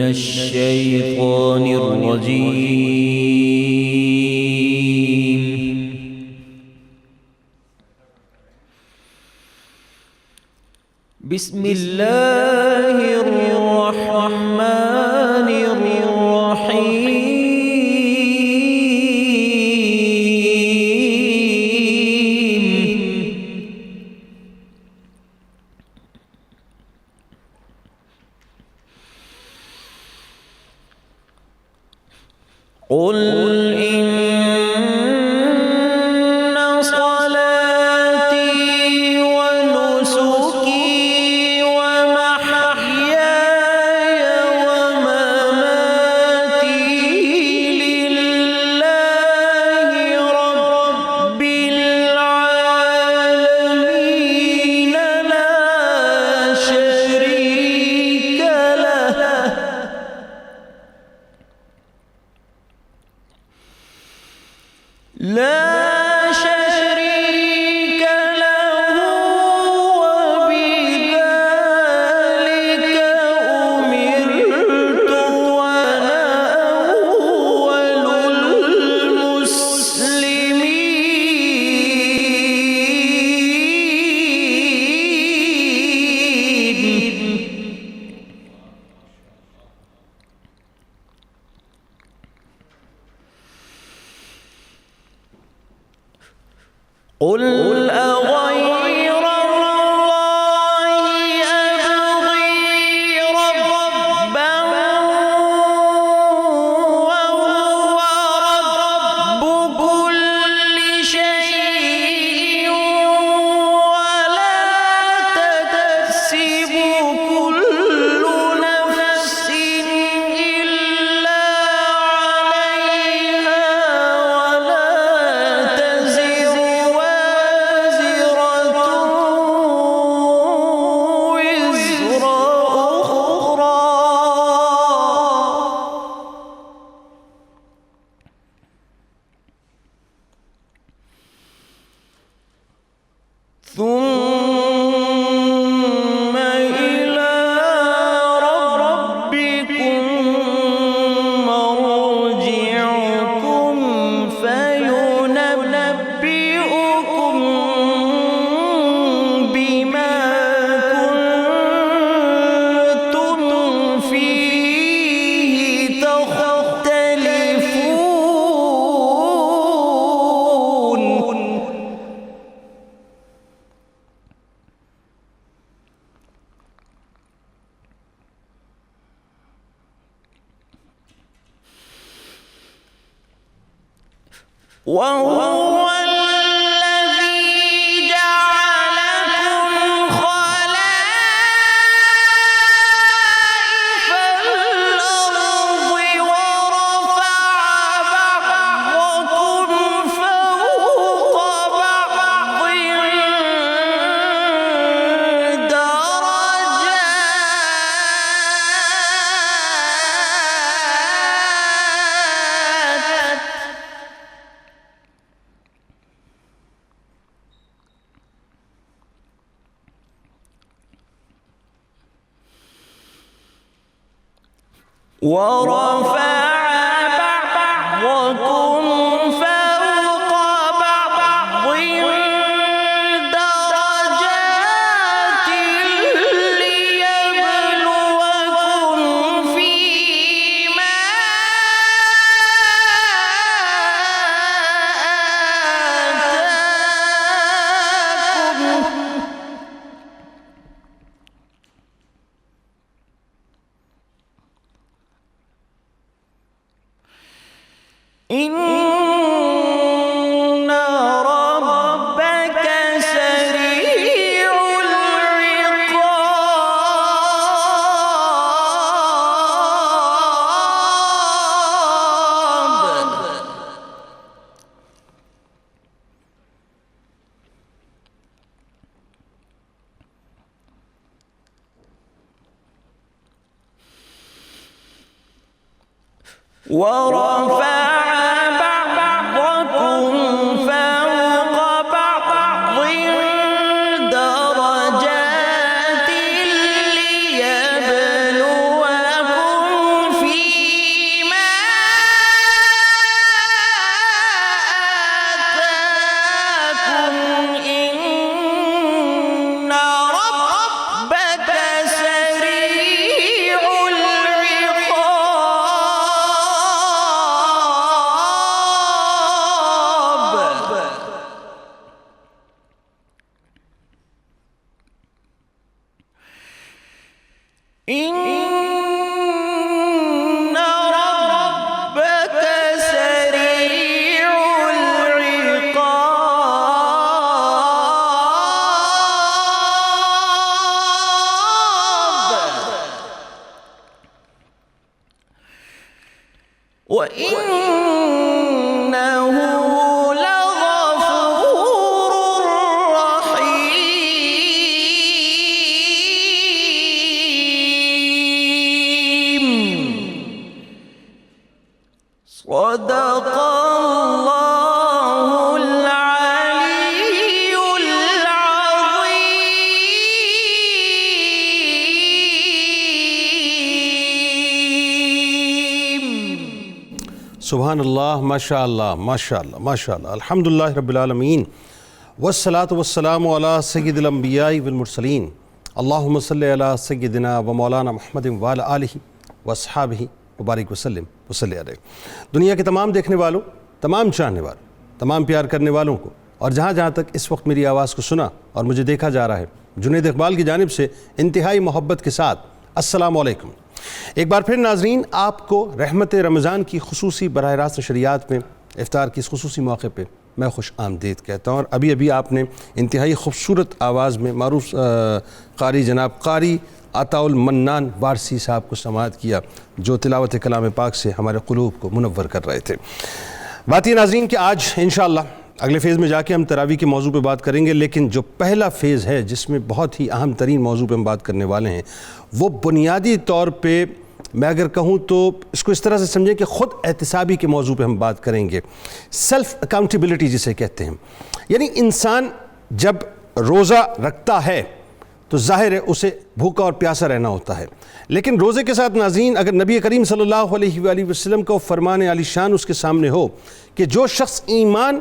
الشيطان الرجيم. بسم الله الرحمن الرحيم. قل إن صلاتي ونسكي ومحياي ومماتي لله رب العالمين لا شريك له. لا شريك له وبذلك أمرت وأنا أول المسلمين. قل أغير الله أبغي ربا وهو رب كل شيء ولا تكسب كل نفس إلا عليها ولا تزر ثم إلى ربكم مرجعكم فينبئكم بما كنتم فيه تختلفون. وهو الذي جعلكم خلائف الأرض ورفع بعضكم فوق بعض درجات. ورفع بعضكم فوق بعض درجات ليبلوكم فيما آتاكم. إن ربك سريع العقاب. ورفع بعضكم فوق بعض درجات ليبلوكم وَإِنَّهُ لَغَفُورٌ رَحِيمٌ. صدق الله العلي العظيم. سبحان اللہ، ماشاء اللہ، ماشاء اللہ، ماشاء اللہ، الحمدللہ رب العالمین، والصلاة والسلام علی سید الانبیاء والمرسلین، اللہم صلی علی سیدنا و مولانا محمد وعلی آلہ واصحابہ مبارک وسلم وصلی علیہ. دنیا کے تمام دیکھنے والوں، تمام چاہنے والوں، تمام پیار کرنے والوں کو، اور جہاں جہاں تک اس وقت میری آواز کو سنا اور مجھے دیکھا جا رہا ہے، جنید اقبال کی جانب سے انتہائی محبت کے ساتھ السلام علیکم. ایک بار پھر ناظرین، آپ کو رحمت رمضان کی خصوصی براہ راست نشریات میں افطار کی اس خصوصی موقع پہ میں خوش آمدید کہتا ہوں. اور ابھی آپ نے انتہائی خوبصورت آواز میں معروف قاری جناب قاری عطاء المنان وارسی صاحب کو سماعت کیا، جو تلاوت کلام پاک سے ہمارے قلوب کو منور کر رہے تھے. بات یہ ناظرین کہ آج انشاءاللہ اگلے فیز میں جا کے ہم تراویح کے موضوع پہ بات کریں گے، لیکن جو پہلا فیز ہے جس میں بہت ہی اہم ترین موضوع پہ ہم بات کرنے والے ہیں، وہ بنیادی طور پہ میں اگر کہوں تو اس کو اس طرح سے سمجھیں کہ خود احتسابی کے موضوع پہ ہم بات کریں گے. سیلف اکاؤنٹیبلٹی جسے کہتے ہیں، یعنی انسان جب روزہ رکھتا ہے تو ظاہر ہے اسے بھوکا اور پیاسا رہنا ہوتا ہے، لیکن روزے کے ساتھ ناظرین اگر نبی کریم صلی اللہ علیہ وآلہ وسلم کا فرمان عالی شان اس کے سامنے ہو کہ جو شخص ایمان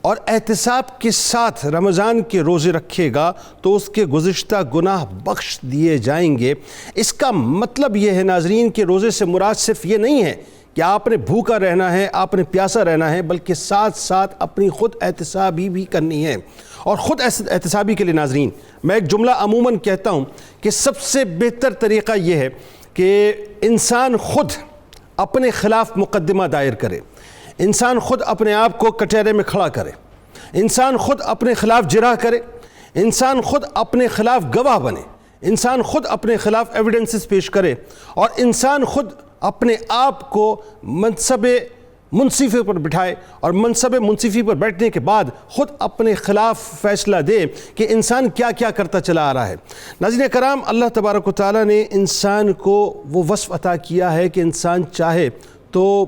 اور احتساب کے ساتھ رمضان کے روزے رکھے گا تو اس کے گزشتہ گناہ بخش دیے جائیں گے، اس کا مطلب یہ ہے ناظرین کہ روزے سے مراد صرف یہ نہیں ہے کہ آپ نے بھوکا رہنا ہے، آپ نے پیاسا رہنا ہے، بلکہ ساتھ ساتھ اپنی خود احتسابی بھی کرنی ہے. اور خود احتسابی کے لیے ناظرین میں ایک جملہ عموماً کہتا ہوں کہ سب سے بہتر طریقہ یہ ہے کہ انسان خود اپنے خلاف مقدمہ دائر کرے، انسان خود اپنے آپ کو کٹہرے میں کھڑا کرے، انسان خود اپنے خلاف جرح کرے، انسان خود اپنے خلاف گواہ بنے، انسان خود اپنے خلاف ایویڈنسز پیش کرے، اور انسان خود اپنے آپ کو منصب منصفی پر بٹھائے، اور منصب منصفی پر بیٹھنے کے بعد خود اپنے خلاف فیصلہ دے کہ انسان کیا کیا کرتا چلا آ رہا ہے. ناظرین کرام، اللہ تبارک و تعالیٰ نے انسان کو وہ وصف عطا کیا ہے کہ انسان چاہے تو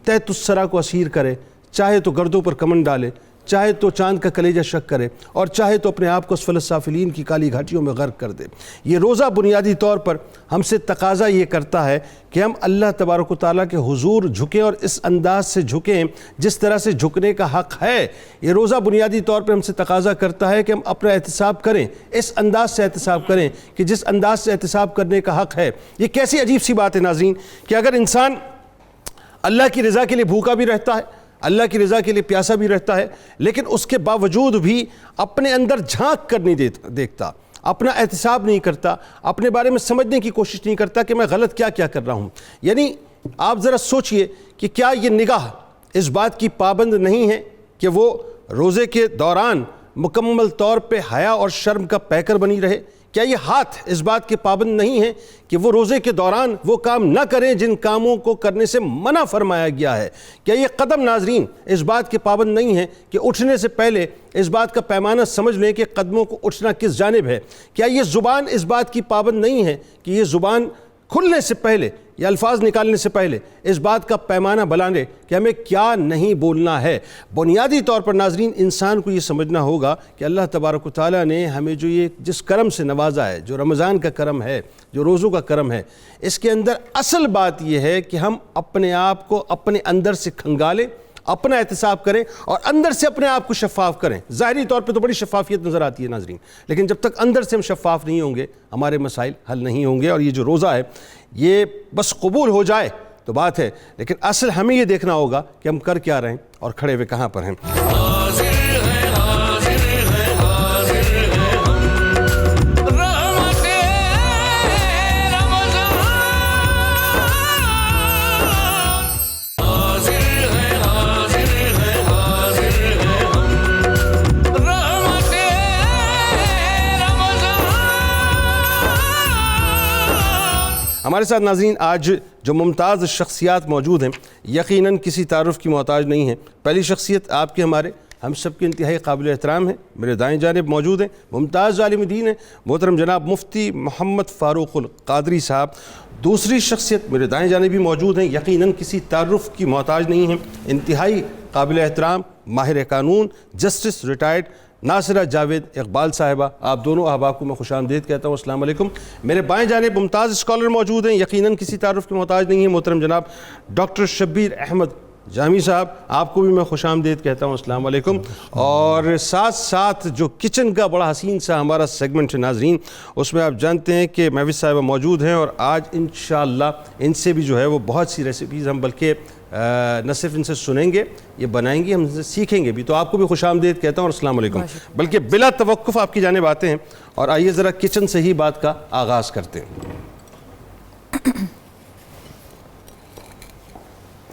تحت الثری کو اسیر کرے، چاہے تو گردوں پر کمند ڈالے، چاہے تو چاند کا کلیجہ شک کرے، اور چاہے تو اپنے آپ کو اسفل السافلین کی کالی گھاٹیوں میں غرق کر دے. یہ روزہ بنیادی طور پر ہم سے تقاضا یہ کرتا ہے کہ ہم اللہ تبارک و تعالیٰ کے حضور جھکیں، اور اس انداز سے جھکیں جس طرح سے جھکنے کا حق ہے. یہ روزہ بنیادی طور پر ہم سے تقاضا کرتا ہے کہ ہم اپنا احتساب کریں، اس انداز سے احتساب کریں کہ جس انداز سے احتساب کرنے کا حق ہے. یہ کیسی عجیب سی بات ہے ناظرین کہ اگر انسان اللہ کی رضا کے لیے بھوکا بھی رہتا ہے، اللہ کی رضا کے لیے پیاسا بھی رہتا ہے، لیکن اس کے باوجود بھی اپنے اندر جھانک کر نہیں دیکھتا، اپنا احتساب نہیں کرتا، اپنے بارے میں سمجھنے کی کوشش نہیں کرتا کہ میں غلط کیا کیا کر رہا ہوں. یعنی آپ ذرا سوچئے کہ کیا یہ نگاہ اس بات کی پابند نہیں ہے کہ وہ روزے کے دوران مکمل طور پہ حیا اور شرم کا پیکر بنی رہے؟ کیا یہ ہاتھ اس بات کے پابند نہیں ہے کہ وہ روزے کے دوران وہ کام نہ کریں جن کاموں کو کرنے سے منع فرمایا گیا ہے؟ کیا یہ قدم ناظرین اس بات کے پابند نہیں ہے کہ اٹھنے سے پہلے اس بات کا پیمانہ سمجھ لیں کہ قدموں کو اٹھنا کس جانب ہے؟ کیا یہ زبان اس بات کی پابند نہیں ہے کہ یہ زبان کھلنے سے پہلے یا الفاظ نکالنے سے پہلے اس بات کا پیمانہ بلائے کہ ہمیں کیا نہیں بولنا ہے؟ بنیادی طور پر ناظرین انسان کو یہ سمجھنا ہوگا کہ اللہ تبارک و تعالیٰ نے ہمیں جو یہ جس کرم سے نوازا ہے، جو رمضان کا کرم ہے، جو روزوں کا کرم ہے، اس کے اندر اصل بات یہ ہے کہ ہم اپنے آپ کو اپنے اندر سے کھنگالیں، اپنا احتساب کریں اور اندر سے اپنے آپ کو شفاف کریں. ظاہری طور پہ تو بڑی شفافیت نظر آتی ہے ناظرین، لیکن جب تک اندر سے ہم شفاف نہیں ہوں گے ہمارے مسائل حل نہیں ہوں گے. اور یہ جو روزہ ہے یہ بس قبول ہو جائے تو بات ہے، لیکن اصل ہمیں یہ دیکھنا ہوگا کہ ہم کر کیا رہے ہیں اور کھڑے ہوئے کہاں پر ہیں. ہمارے ساتھ ناظرین آج جو ممتاز شخصیات موجود ہیں یقیناً کسی تعارف کی محتاج نہیں ہیں. پہلی شخصیت آپ کے ہمارے ہم سب کے انتہائی قابل احترام ہیں. میرے دائیں جانب موجود ہیں ممتاز عالم دین ہیں محترم جناب مفتی محمد فاروق القادری صاحب. دوسری شخصیت میرے دائیں جانب بھی موجود ہیں, یقیناً کسی تعارف کی محتاج نہیں ہیں, انتہائی قابل احترام ماہر قانون جسٹس ریٹائرڈ ناصرہ جاوید اقبال صاحبہ. آپ دونوں احباب کو میں خوش آمدید کہتا ہوں. السلام علیکم. میرے بائیں جانب ممتاز اسکالر موجود ہیں, یقیناً کسی تعارف کی محتاج نہیں ہیں, محترم جناب ڈاکٹر شبیر احمد جامی صاحب. آپ کو بھی میں خوش آمدید کہتا ہوں. السلام علیکم. اور ساتھ ساتھ جو کچن کا بڑا حسین سا ہمارا سیگمنٹ ہے ناظرین, اس میں آپ جانتے ہیں کہ مہوش صاحبہ موجود ہیں, اور آج انشاءاللہ ان سے بھی جو ہے وہ بہت سی ریسیپیز ہم بلکہ نہ صرف ان سے سنیں گے, یہ بنائیں گے, ہم ان سے سیکھیں گے بھی. تو آپ کو بھی خوش آمدید کہتا ہوں اور السلام علیکم. بلکہ بلا توقف آپ کی جانب آتے ہیں, اور آئیے ذرا کچن سے ہی بات کا آغاز کرتے ہیں.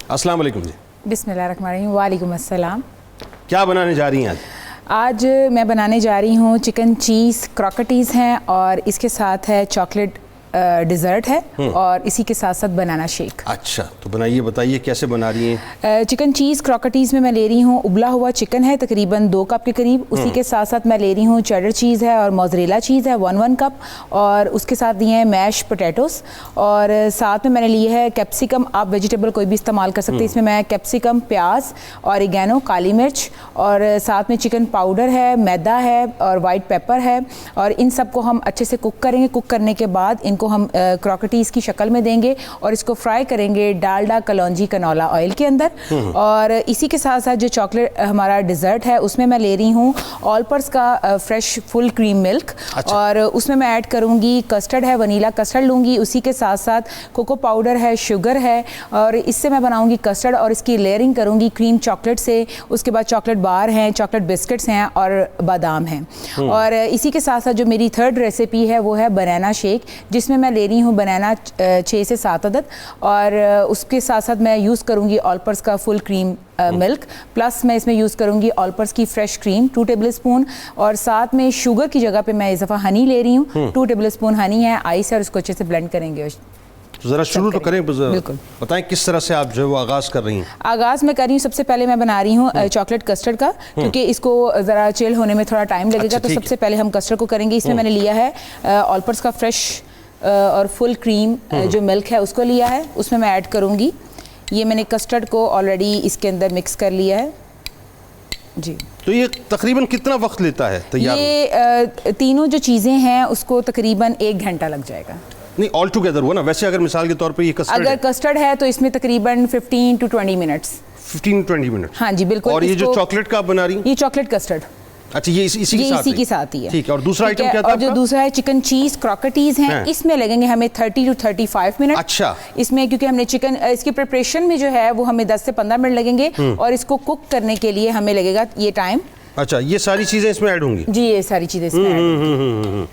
السلام علیکم جی. بسم اللہ الرحمن الرحیم. وعلیکم السلام. کیا بنانے جا رہی ہیں آج میں بنانے جا رہی ہوں چکن چیز کراکٹیز ہیں, اور اس کے ساتھ ہے چاکلیٹ ڈیزرٹ ہے, اور اسی کے ساتھ ساتھ بنانا شیک. اچھا تو بنائیے, بتائیے کیسے بنا رہی ہیں. چکن چیز کراکٹیز میں لے رہی ہوں ابلا ہوا چکن ہے تقریباً 2 کپ کے قریب. اسی کے ساتھ ساتھ میں لے رہی ہوں چیڈر چیز ہے اور موزریلا چیز ہے 1 کپ, اور اس کے ساتھ دیے ہیں میش پوٹیٹوز, اور ساتھ میں نے لی ہے کیپسیکم. آپ ویجیٹیبل کوئی بھی استعمال کر سکتے ہیں. اس میں کیپسیکم, پیاز, اوریگینو, کالی مرچ, اور ساتھ میں چکن پاؤڈر ہے, میدا ہے, اور وائٹ پیپر ہے, اور ان سب کو ہم اچھے سے کوک کریں گے. کوک کرنے کے بعد ان کو ہم کراکٹیز کی شکل میں دیں گے, اور اس کو فرائی کریں گے ڈالڈا کلونجی کنولا آئل کے اندر. اور اسی کے ساتھ ساتھ جو چاکلیٹ ہمارا ڈیزرٹ ہے اس میں لے رہی ہوں آلپرس کا فریش فل کریم ملک, اور اس میں ایڈ کروں گی کسٹرڈ ہے, ونیلا کسٹرڈ لوں گی. اسی کے ساتھ ساتھ کوکو پاؤڈر ہے, شوگر ہے, اور اس سے میں بناؤں گی کسٹرڈ, اور اس کی لیئرنگ کروں گی کریم چاکلیٹ سے. اس کے بعد چاکلیٹ بار ہیں, چاکلیٹ بسکٹس ہیں, اور بادام ہیں. اور اسی کے ساتھ ساتھ جو میری تھرڈ ریسیپی ہے وہ ہے بنانا شیک, جس میں رہی ہوں بنانا 6 سے 7 عدد, اور اس کے ساتھ ساتھ میں یوز کروں گی آلپرس کا فل کریم ملک, پلس میں اس میں یوز کروں گی آلپرس کی فریش کریم 2 ٹیبل اسپون, اور ساتھ میں شوگر کی جگہ پہ میں اس دفعہ ہنی لے رہی ہوں 2 ٹیبل اسپون ہنی ہے, آئس ہے, اور اس کو اچھے سے بلینڈ کریں گے. ذرا شروع تو کریں, بالکل بتائیں کس طرح سے آپ جو ہے وہ آغاز کر رہی ہیں. آغاز میں کر رہی ہوں, سب سے پہلے میں بنا رہی ہوں چاکلیٹ کسٹرڈ کا, کیونکہ اس کو ذرا چل ہونے میں تھوڑا ٹائم لگے گا. تو سب سے پہلے ہم کسٹرڈ کو کریں گے. اس میں نے لیا ہے آلپرس کا فریش اور فل کریم جو ملک ہے اس کو لیا ہے. اس میں ایڈ کروں گی, یہ میں نے کسٹرڈ کو آلریڈی اس کے اندر مکس کر لیا ہے جی. تو یہ تقریباً کتنا وقت لیتا ہے تیار؟ یہ تینوں جو چیزیں ہیں اس کو تقریباً 1 گھنٹہ لگ جائے گا. نہیں آل ٹوگیدر وہ نا, ویسے اگر مثال کے طور پہ یہ کسٹرڈ اگر کسٹرڈ ہے تو اس میں تقریباً 15 to 20 منٹس. 15-20 منٹ. ہاں جی بالکل. اور یہ جو چاکلیٹ کا آپ بنا رہی ہیں, یہ چاکلیٹ کسٹرڈ, اچھا یہ اسی کے ساتھ ہی ہے. ٹھیک ہے. اور دوسرا آئٹم کیا تھا؟ اور جو دوسرا ہے چکن چیز کراکٹیز ہیں, اس میں لگیں گے ہمیں 30 to 35 منٹ. اچھا. اس میں کیونکہ ہم نے چکن اس کی پریپریشن میں جو ہے وہ ہمیں 10 سے 15 منٹ لگیں گے, اور اس کو کوک کرنے کے لیے ہمیں لگے گا یہ ٹائم. اچھا یہ ساری چیزیں اس میں ایڈ ہوں گی؟ جی یہ ساری چیزیں اس میں ایڈ ہوں گی.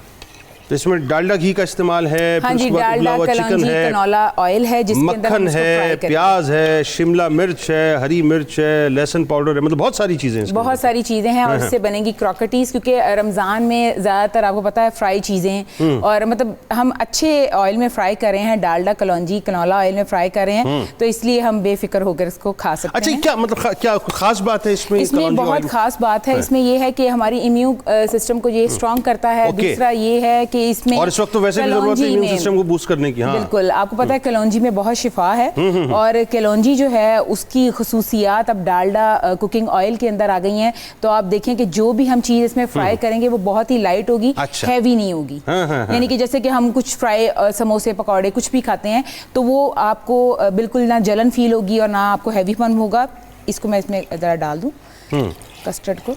تو اس میں ڈالڈا گھی کا استعمال ہے, ہاں جی ڈالڈا کلونجی کنولا آئل ہے, جس کے اندر مکھن ہے, پیاز ہے, شملہ مرچ ہے, ہری مرچ ہے, لہسن پاؤڈر ہے, مطلب بہت ساری چیزیں ہیں. بہت ساری چیزیں ہیں, اور اس سے بنے گی کراکٹیز. کیونکہ رمضان میں زیادہ تر آپ کو پتا ہے فرائی چیزیں, اور مطلب ہم اچھے آئل میں فرائی کر رہے ہیں, ڈالڈا کلونجی کنولا آئل میں فرائی کر رہے ہیں, تو اس لیے ہم بے فکر ہو کر اس کو کھا سکتے ہیں. اچھا کیا مطلب کیا خاص بات ہے اس میں؟ اس میں بہت خاص بات ہے. اس میں یہ ہے کہ ہماری امیون سسٹم کو یہ اسٹرانگ کرتا ہے. دوسرا یہ ہے کہ اس میں, اور اس وقت تو ویسے بھی ضرورت ہے امیون سسٹم کو بوسٹ کرنے کی. بالکل آپ کو پتا ہے کلونجی میں بہت شفا ہے, اور کلونجی جو ہے اس کی خصوصیات اب ڈالڈا کوکنگ آئل کے اندر آ گئی ہیں. تو آپ دیکھیں کہ جو بھی ہم چیز اس میں فرائی کریں گے وہ بہت ہی لائٹ ہوگی, ہیوی نہیں ہوگی. یعنی کہ جیسے کہ ہم کچھ فرائی سموسے پکوڑے کچھ بھی کھاتے ہیں تو وہ آپ کو بالکل نہ جلن فیل ہوگی اور نہ آپ کو ہیوی پن ہوگا. اس کو میں اس میں ذرا ڈال دوں کسٹرڈ کو.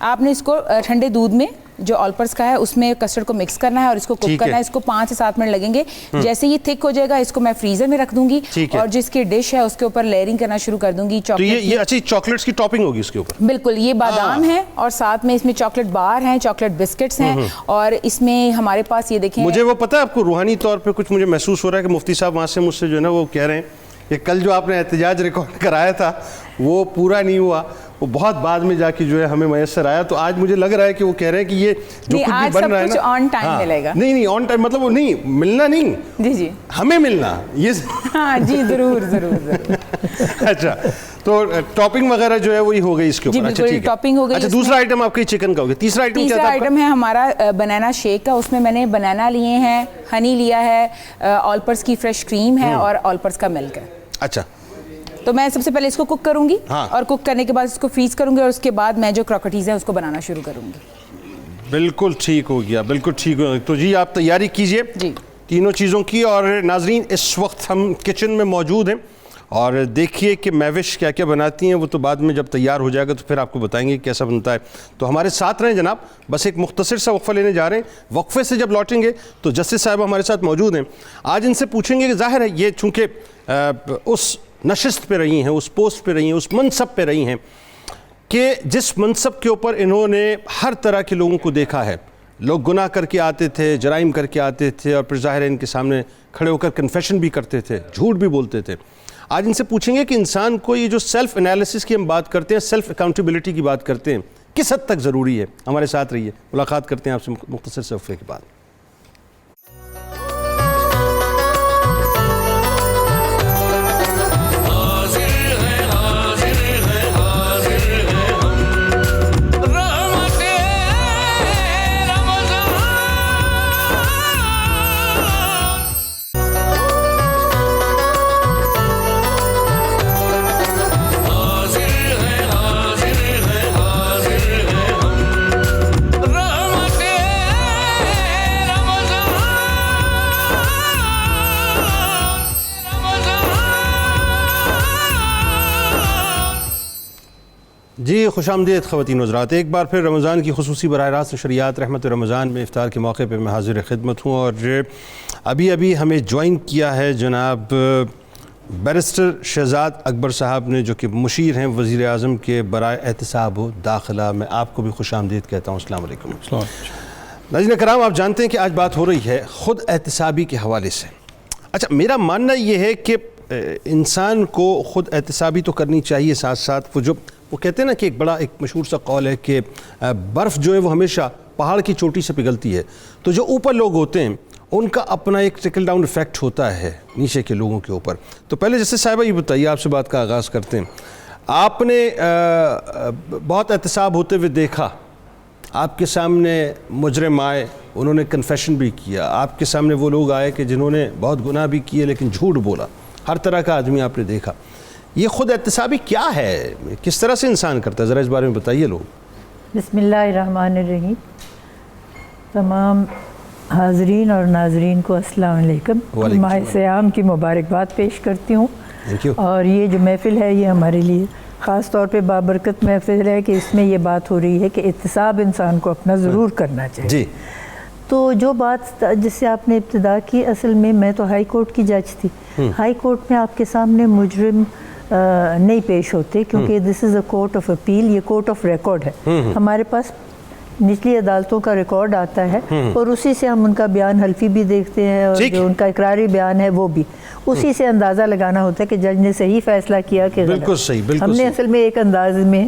آپ نے اس کو ٹھنڈے دودھ میں جو آلپرس کا ہے اس میں کسٹرڈ کو مکس کرنا ہے, اور اس کو کوک کرنا ہے. اس کو 5 سے 7 منٹ لگیں گے. جیسے یہ تھک ہو جائے گا اس کو میں فریزر میں رکھ دوں گی, اور جس کی ڈش ہے اس کے اوپر لیئرنگ کرنا شروع کر دوں گی. یہ اچھی چاکلیٹس کی ٹاپنگ ہوگی اس کے اوپر. بالکل, یہ بادام ہے, اور ساتھ میں اس میں چاکلیٹ بار ہیں, چاکلیٹ بسکٹس ہیں, اور اس میں ہمارے پاس یہ دیکھیں. مجھے وہ پتہ ہے آپ کو روحانی طور پہ کچھ مجھے محسوس ہو رہا ہے کہ مفتی صاحب وہاں سے مجھ سے جو ہے نا وہ کہہ رہے ہیں کہ کل جو آپ نے احتجاج ریکارڈ کرایا تھا وہ پورا نہیں ہوا, وہ بہت بعد میں جا کے جو ہے ہمیں میسر آیا. تو آج مجھے لگ رہا ہے کہ وہ کہہ رہے ہیں کہ یہ جو کچھ بھی بن رہا ہے نا آن ٹائم ملے گا. نہیں آن ٹائم مطلب وہ نہیں ملنا, نہیں جی جی ہمیں ملنا یہ. ہاں جی ضرور ضرور. اچھا تو ٹاپنگ وغیرہ جو ہے وہی ہو گئی اس کے اوپر. اچھا ٹھیک ہے, ٹاپنگ ہو گئی. اچھا دوسرا آئٹم آپ کا چکن کا ہو گیا. تیسرا آئٹم کیا تھا؟ تیسرا آئٹم ہے ہمارا بنانا شیک کا. اس میں میں نے بنانا لیے ہیں, ہنی لیا ہے, آلپرس کی فریش کریم ہے اور آلپرس کا ملک ہے. اچھا تو میں سب سے پہلے اس کو کوک کروں گی اور کوک کرنے کے بعد اس کو فریز کروں گی اور اس کے بعد میں جو کراکریز ہیں اس کو بنانا شروع کروں گی. بالکل ٹھیک ہو گیا, بالکل ٹھیک ہو گیا. تو جی آپ تیاری کیجئے جی تینوں چیزوں کی. اور ناظرین اس وقت ہم کچن میں موجود ہیں اور دیکھیے کہ میوش کیا کیا بناتی ہیں. وہ تو بعد میں جب تیار ہو جائے گا تو پھر آپ کو بتائیں گے کیسا بنتا ہے. تو ہمارے ساتھ رہیں جناب. بس ایک مختصر سا وقفہ لینے جا رہے ہیں. وقفے سے جب لوٹیں گے تو جسٹس صاحب ہمارے ساتھ موجود ہیں. آج ان سے پوچھیں گے کہ ظاہر ہے یہ چونکہ اس نشست پہ رہی ہیں, اس پوسٹ پہ رہی ہیں, اس منصب پہ رہی ہیں کہ جس منصب کے اوپر انہوں نے ہر طرح کے لوگوں کو دیکھا ہے. لوگ گناہ کر کے آتے تھے, جرائم کر کے آتے تھے اور پھر ظاہر ہے ان کے سامنے کھڑے ہو کر کنفیشن بھی کرتے تھے, جھوٹ بھی بولتے تھے. آج ان سے پوچھیں گے کہ انسان کو یہ جو سیلف انالیسس کی ہم بات کرتے ہیں, سیلف اکاؤنٹیبلٹی کی بات کرتے ہیں, کس حد تک ضروری ہے. ہمارے ساتھ رہیے, ملاقات کرتے ہیں آپ سے مختصر سے وقفے کے بعد. جی خوش آمدید خواتین و حضرات. ایک بار پھر رمضان کی خصوصی براہ راست نشریات رحمت رمضان میں افطار کے موقع پہ میں حاضر خدمت ہوں. اور ابھی ہمیں جوائن کیا ہے جناب بیرسٹر شہزاد اکبر صاحب نے, جو کہ مشیر ہیں وزیر اعظم کے برائے احتساب و داخلہ. میں آپ کو بھی خوش آمدید کہتا ہوں. السلام علیکم. ناظرین کرام, آپ جانتے ہیں کہ آج بات ہو رہی ہے خود احتسابی کے حوالے سے. اچھا میرا ماننا یہ ہے کہ انسان کو خود احتسابی تو کرنی چاہیے, ساتھ ساتھ وہ کہتے ہیں نا کہ ایک مشہور سا قول ہے کہ برف جو ہے وہ ہمیشہ پہاڑ کی چوٹی سے پگھلتی ہے. تو جو اوپر لوگ ہوتے ہیں ان کا اپنا ایک ٹرکل ڈاؤن ایفیکٹ ہوتا ہے نیچے کے لوگوں کے اوپر. تو پہلے جیسے صاحبہ یہ بتائیے, آپ سے بات کا آغاز کرتے ہیں. آپ نے بہت احتساب ہوتے ہوئے دیکھا, آپ کے سامنے مجرم آئے, انہوں نے کنفیشن بھی کیا, آپ کے سامنے وہ لوگ آئے کہ جنہوں نے بہت گناہ بھی کیے لیکن جھوٹ بولا, ہر طرح کا آدمی آپ نے دیکھا. یہ خود احتسابی کیا ہے, کس طرح سے انسان کرتا ہے, ذرا اس بارے میں بتائیے لوگ. بسم اللہ الرحمن الرحیم. تمام حاضرین اور ناظرین کو السلام علیکم. ماہ صیام کی مبارکباد پیش کرتی ہوں. اور یہ جو محفل ہے یہ ہمارے لیے خاص طور پہ بابرکت محفل ہے کہ اس میں یہ بات ہو رہی ہے کہ احتساب انسان کو اپنا ضرور کرنا چاہیے. جی تو جو بات جس سے آپ نے ابتدا کی, اصل میں تو ہائی کورٹ کی جج تھی. ہائی کورٹ میں آپ کے سامنے مجرم نہیں پیش ہوتے کیونکہ دس از اے کورٹ آف اپیل, یہ کورٹ آف ریکارڈ ہے. ہمارے پاس نچلی عدالتوں کا ریکارڈ آتا ہے اور اسی سے ہم ان کا بیان حلفی بھی دیکھتے ہیں اور جو ان کا اقراری بیان ہے وہ بھی, اسی سے اندازہ لگانا ہوتا ہے کہ جج نے صحیح فیصلہ کیا کہ بالکل صحیح. ہم نے اصل میں ایک انداز میں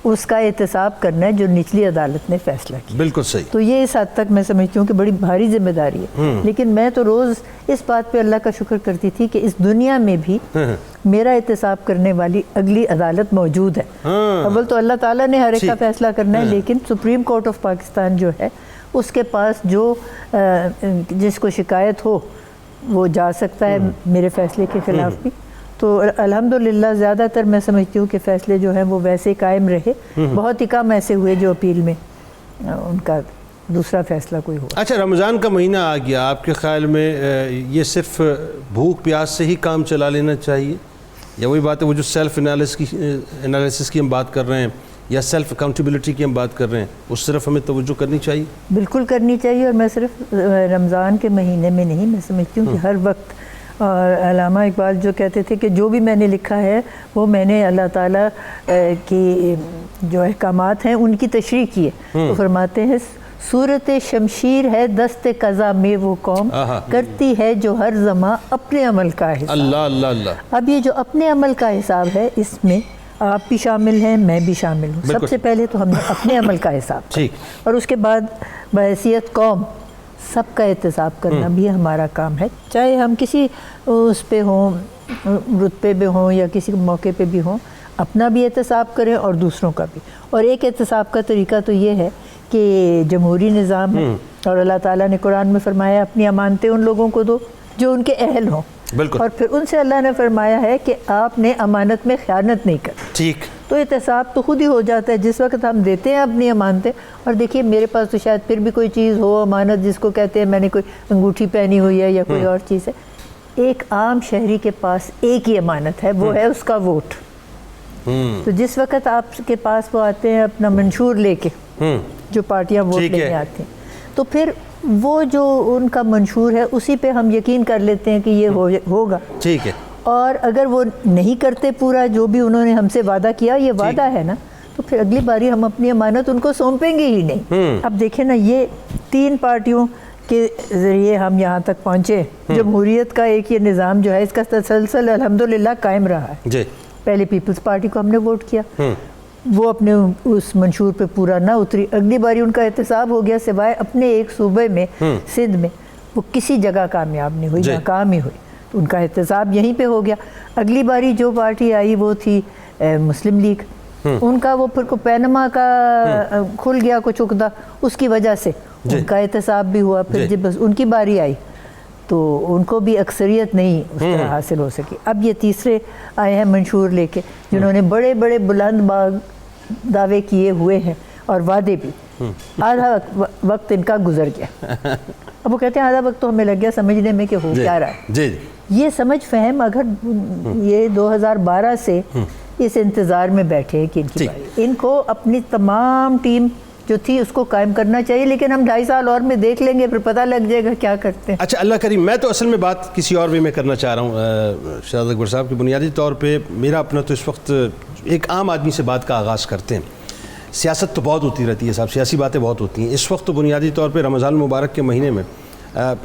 اس کا احتساب کرنا ہے جو نچلی عدالت نے فیصلہ کیا. بالکل صحیح. تو یہ اس حد تک میں سمجھتی ہوں کہ بڑی بھاری ذمہ داری ہے. لیکن میں تو روز اس بات پہ اللہ کا شکر کرتی تھی کہ اس دنیا میں بھی میرا احتساب کرنے والی اگلی عدالت موجود ہے. اول تو اللہ تعالیٰ نے ہر ایک کا فیصلہ کرنا ہے, لیکن سپریم کورٹ آف پاکستان جو ہے اس کے پاس جو جس کو شکایت ہو وہ جا سکتا ہے میرے فیصلے کے خلاف بھی. تو الحمدللہ زیادہ تر میں سمجھتی ہوں کہ فیصلے جو ہیں وہ ویسے قائم رہے. بہت ہی کم ایسے ہوئے جو اپیل میں ان کا دوسرا فیصلہ کوئی ہوا. اچھا رمضان کا مہینہ آ گیا, آپ کے خیال میں یہ صرف بھوک پیاس سے ہی کام چلا لینا چاہیے, یا وہی بات ہے وہ جو سیلف انالیسس کی ہم بات کر رہے ہیں یا سیلف اکاؤنٹیبلٹی کی ہم بات کر رہے ہیں, اس طرف ہمیں توجہ کرنی چاہیے؟ بالکل کرنی چاہیے. اور میں صرف رمضان کے مہینے میں نہیں, میں سمجھتی ہوں کہ ہر وقت. اور علامہ اقبال جو کہتے تھے کہ جو بھی میں نے لکھا ہے وہ میں نے اللہ تعالیٰ کی جو احکامات ہیں ان کی تشریح کی ہے. تو فرماتے ہیں صورت شمشیر ہے دست قضا میں وہ قوم, کرتی ہے جو ہر زماں اپنے عمل کا حساب. اللہ اللہ اللہ. اب یہ جو اپنے عمل کا حساب ہے اس میں آپ بھی شامل ہیں، میں بھی شامل ہوں. بالکل. سب سے پہلے تو ہم نے اپنے عمل کا حساب ٹھیک. اور اس کے بعد بحیثیت قوم سب کا احتساب کرنا بھی ہمارا کام ہے، چاہے ہم کسی اس پہ ہوں، رتبے پہ ہوں یا کسی موقع پہ بھی ہوں. اپنا بھی احتساب کریں اور دوسروں کا بھی. اور ایک احتساب کا طریقہ تو یہ ہے کہ جمہوری نظام ہے اور اللہ تعالیٰ نے قرآن میں فرمایا اپنی امانتیں ان لوگوں کو دو جو ان کے اہل ہوں. بالکل. اور پھر ان سے اللہ نے فرمایا ہے کہ آپ نے امانت میں خیانت نہیں کرنی. ٹھیک. تو احتساب تو خود ہی ہو جاتا ہے جس وقت ہم دیتے ہیں اپنی امانتیں. اور دیکھیے میرے پاس تو شاید پھر بھی کوئی چیز ہو امانت جس کو کہتے ہیں میں نے کوئی انگوٹھی پہنی ہوئی ہے یا کوئی اور چیز ہے. ایک عام شہری کے پاس ایک ہی امانت ہے، وہ ہے اس کا ووٹ. تو جس وقت آپ کے پاس وہ آتے ہیں اپنا منشور لے کے، جو پارٹیاں ووٹ لینے آتی ہیں، تو پھر وہ جو ان کا منشور ہے اسی پہ ہم یقین کر لیتے ہیں کہ یہ ہوگا. ٹھیک ہے. اور اگر وہ نہیں کرتے پورا جو بھی انہوں نے ہم سے وعدہ کیا، یہ وعدہ ہے نا، تو پھر اگلی باری ہم اپنی امانت ان کو سونپیں گے ہی نہیں. اب دیکھیں نا، یہ 3 پارٹیوں کے ذریعے ہم یہاں تک پہنچے. جمہوریت کا ایک یہ نظام جو ہے اس کا تسلسل الحمدللہ قائم رہا ہے. جی. پہلے پیپلز پارٹی کو ہم نے ووٹ کیا، وہ اپنے اس منشور پہ پورا نہ اتری. اگلی باری ان کا احتساب ہو گیا، سوائے اپنے ایک صوبے میں سندھ میں وہ کسی جگہ کامیاب نہیں ہوئی، ناکام ہی ہوئی. تو ان کا احتساب یہیں پہ ہو گیا. اگلی باری جو پارٹی آئی وہ تھی مسلم لیگ. ان کا وہ پھر کو پینما کا کھل گیا کچھ عقدہ، اس کی وجہ سے ان کا احتساب بھی ہوا. پھر جب ان کی باری آئی تو ان کو بھی اکثریت نہیں اس طرح حاصل ہو سکی. اب یہ تیسرے آئے ہیں منشور لے کے، جنہوں نے بڑے بڑے بلند باغ دعوے کیے ہوئے ہیں اور وعدے بھی. آدھا وقت ان کا گزر گیا. اب وہ کہتے ہیں آدھا وقت تو ہمیں لگ گیا سمجھنے میں کہ ہو کیا رہا ہے. جی. یہ سمجھ فہم اگر یہ 2012 سے اس انتظار میں بیٹھے کہ ان کی باری، ان کو اپنی تمام ٹیم جو تھی اس کو قائم کرنا چاہیے. لیکن ہم 2.5 سال اور میں دیکھ لیں گے، پھر پتہ لگ جائے گا کیا کرتے ہیں. اچھا اللہ کریم، میں تو اصل میں بات کسی اور وے میں کرنا چاہ رہا ہوں شہزاد اکبر صاحب. کہ بنیادی طور پہ میرا اپنا تو اس وقت ایک عام آدمی سے بات کا آغاز کرتے ہیں. سیاست تو بہت ہوتی رہتی ہے صاحب، سیاسی باتیں بہت ہوتی ہیں. اس وقت تو بنیادی طور پہ رمضان المبارک کے مہینے میں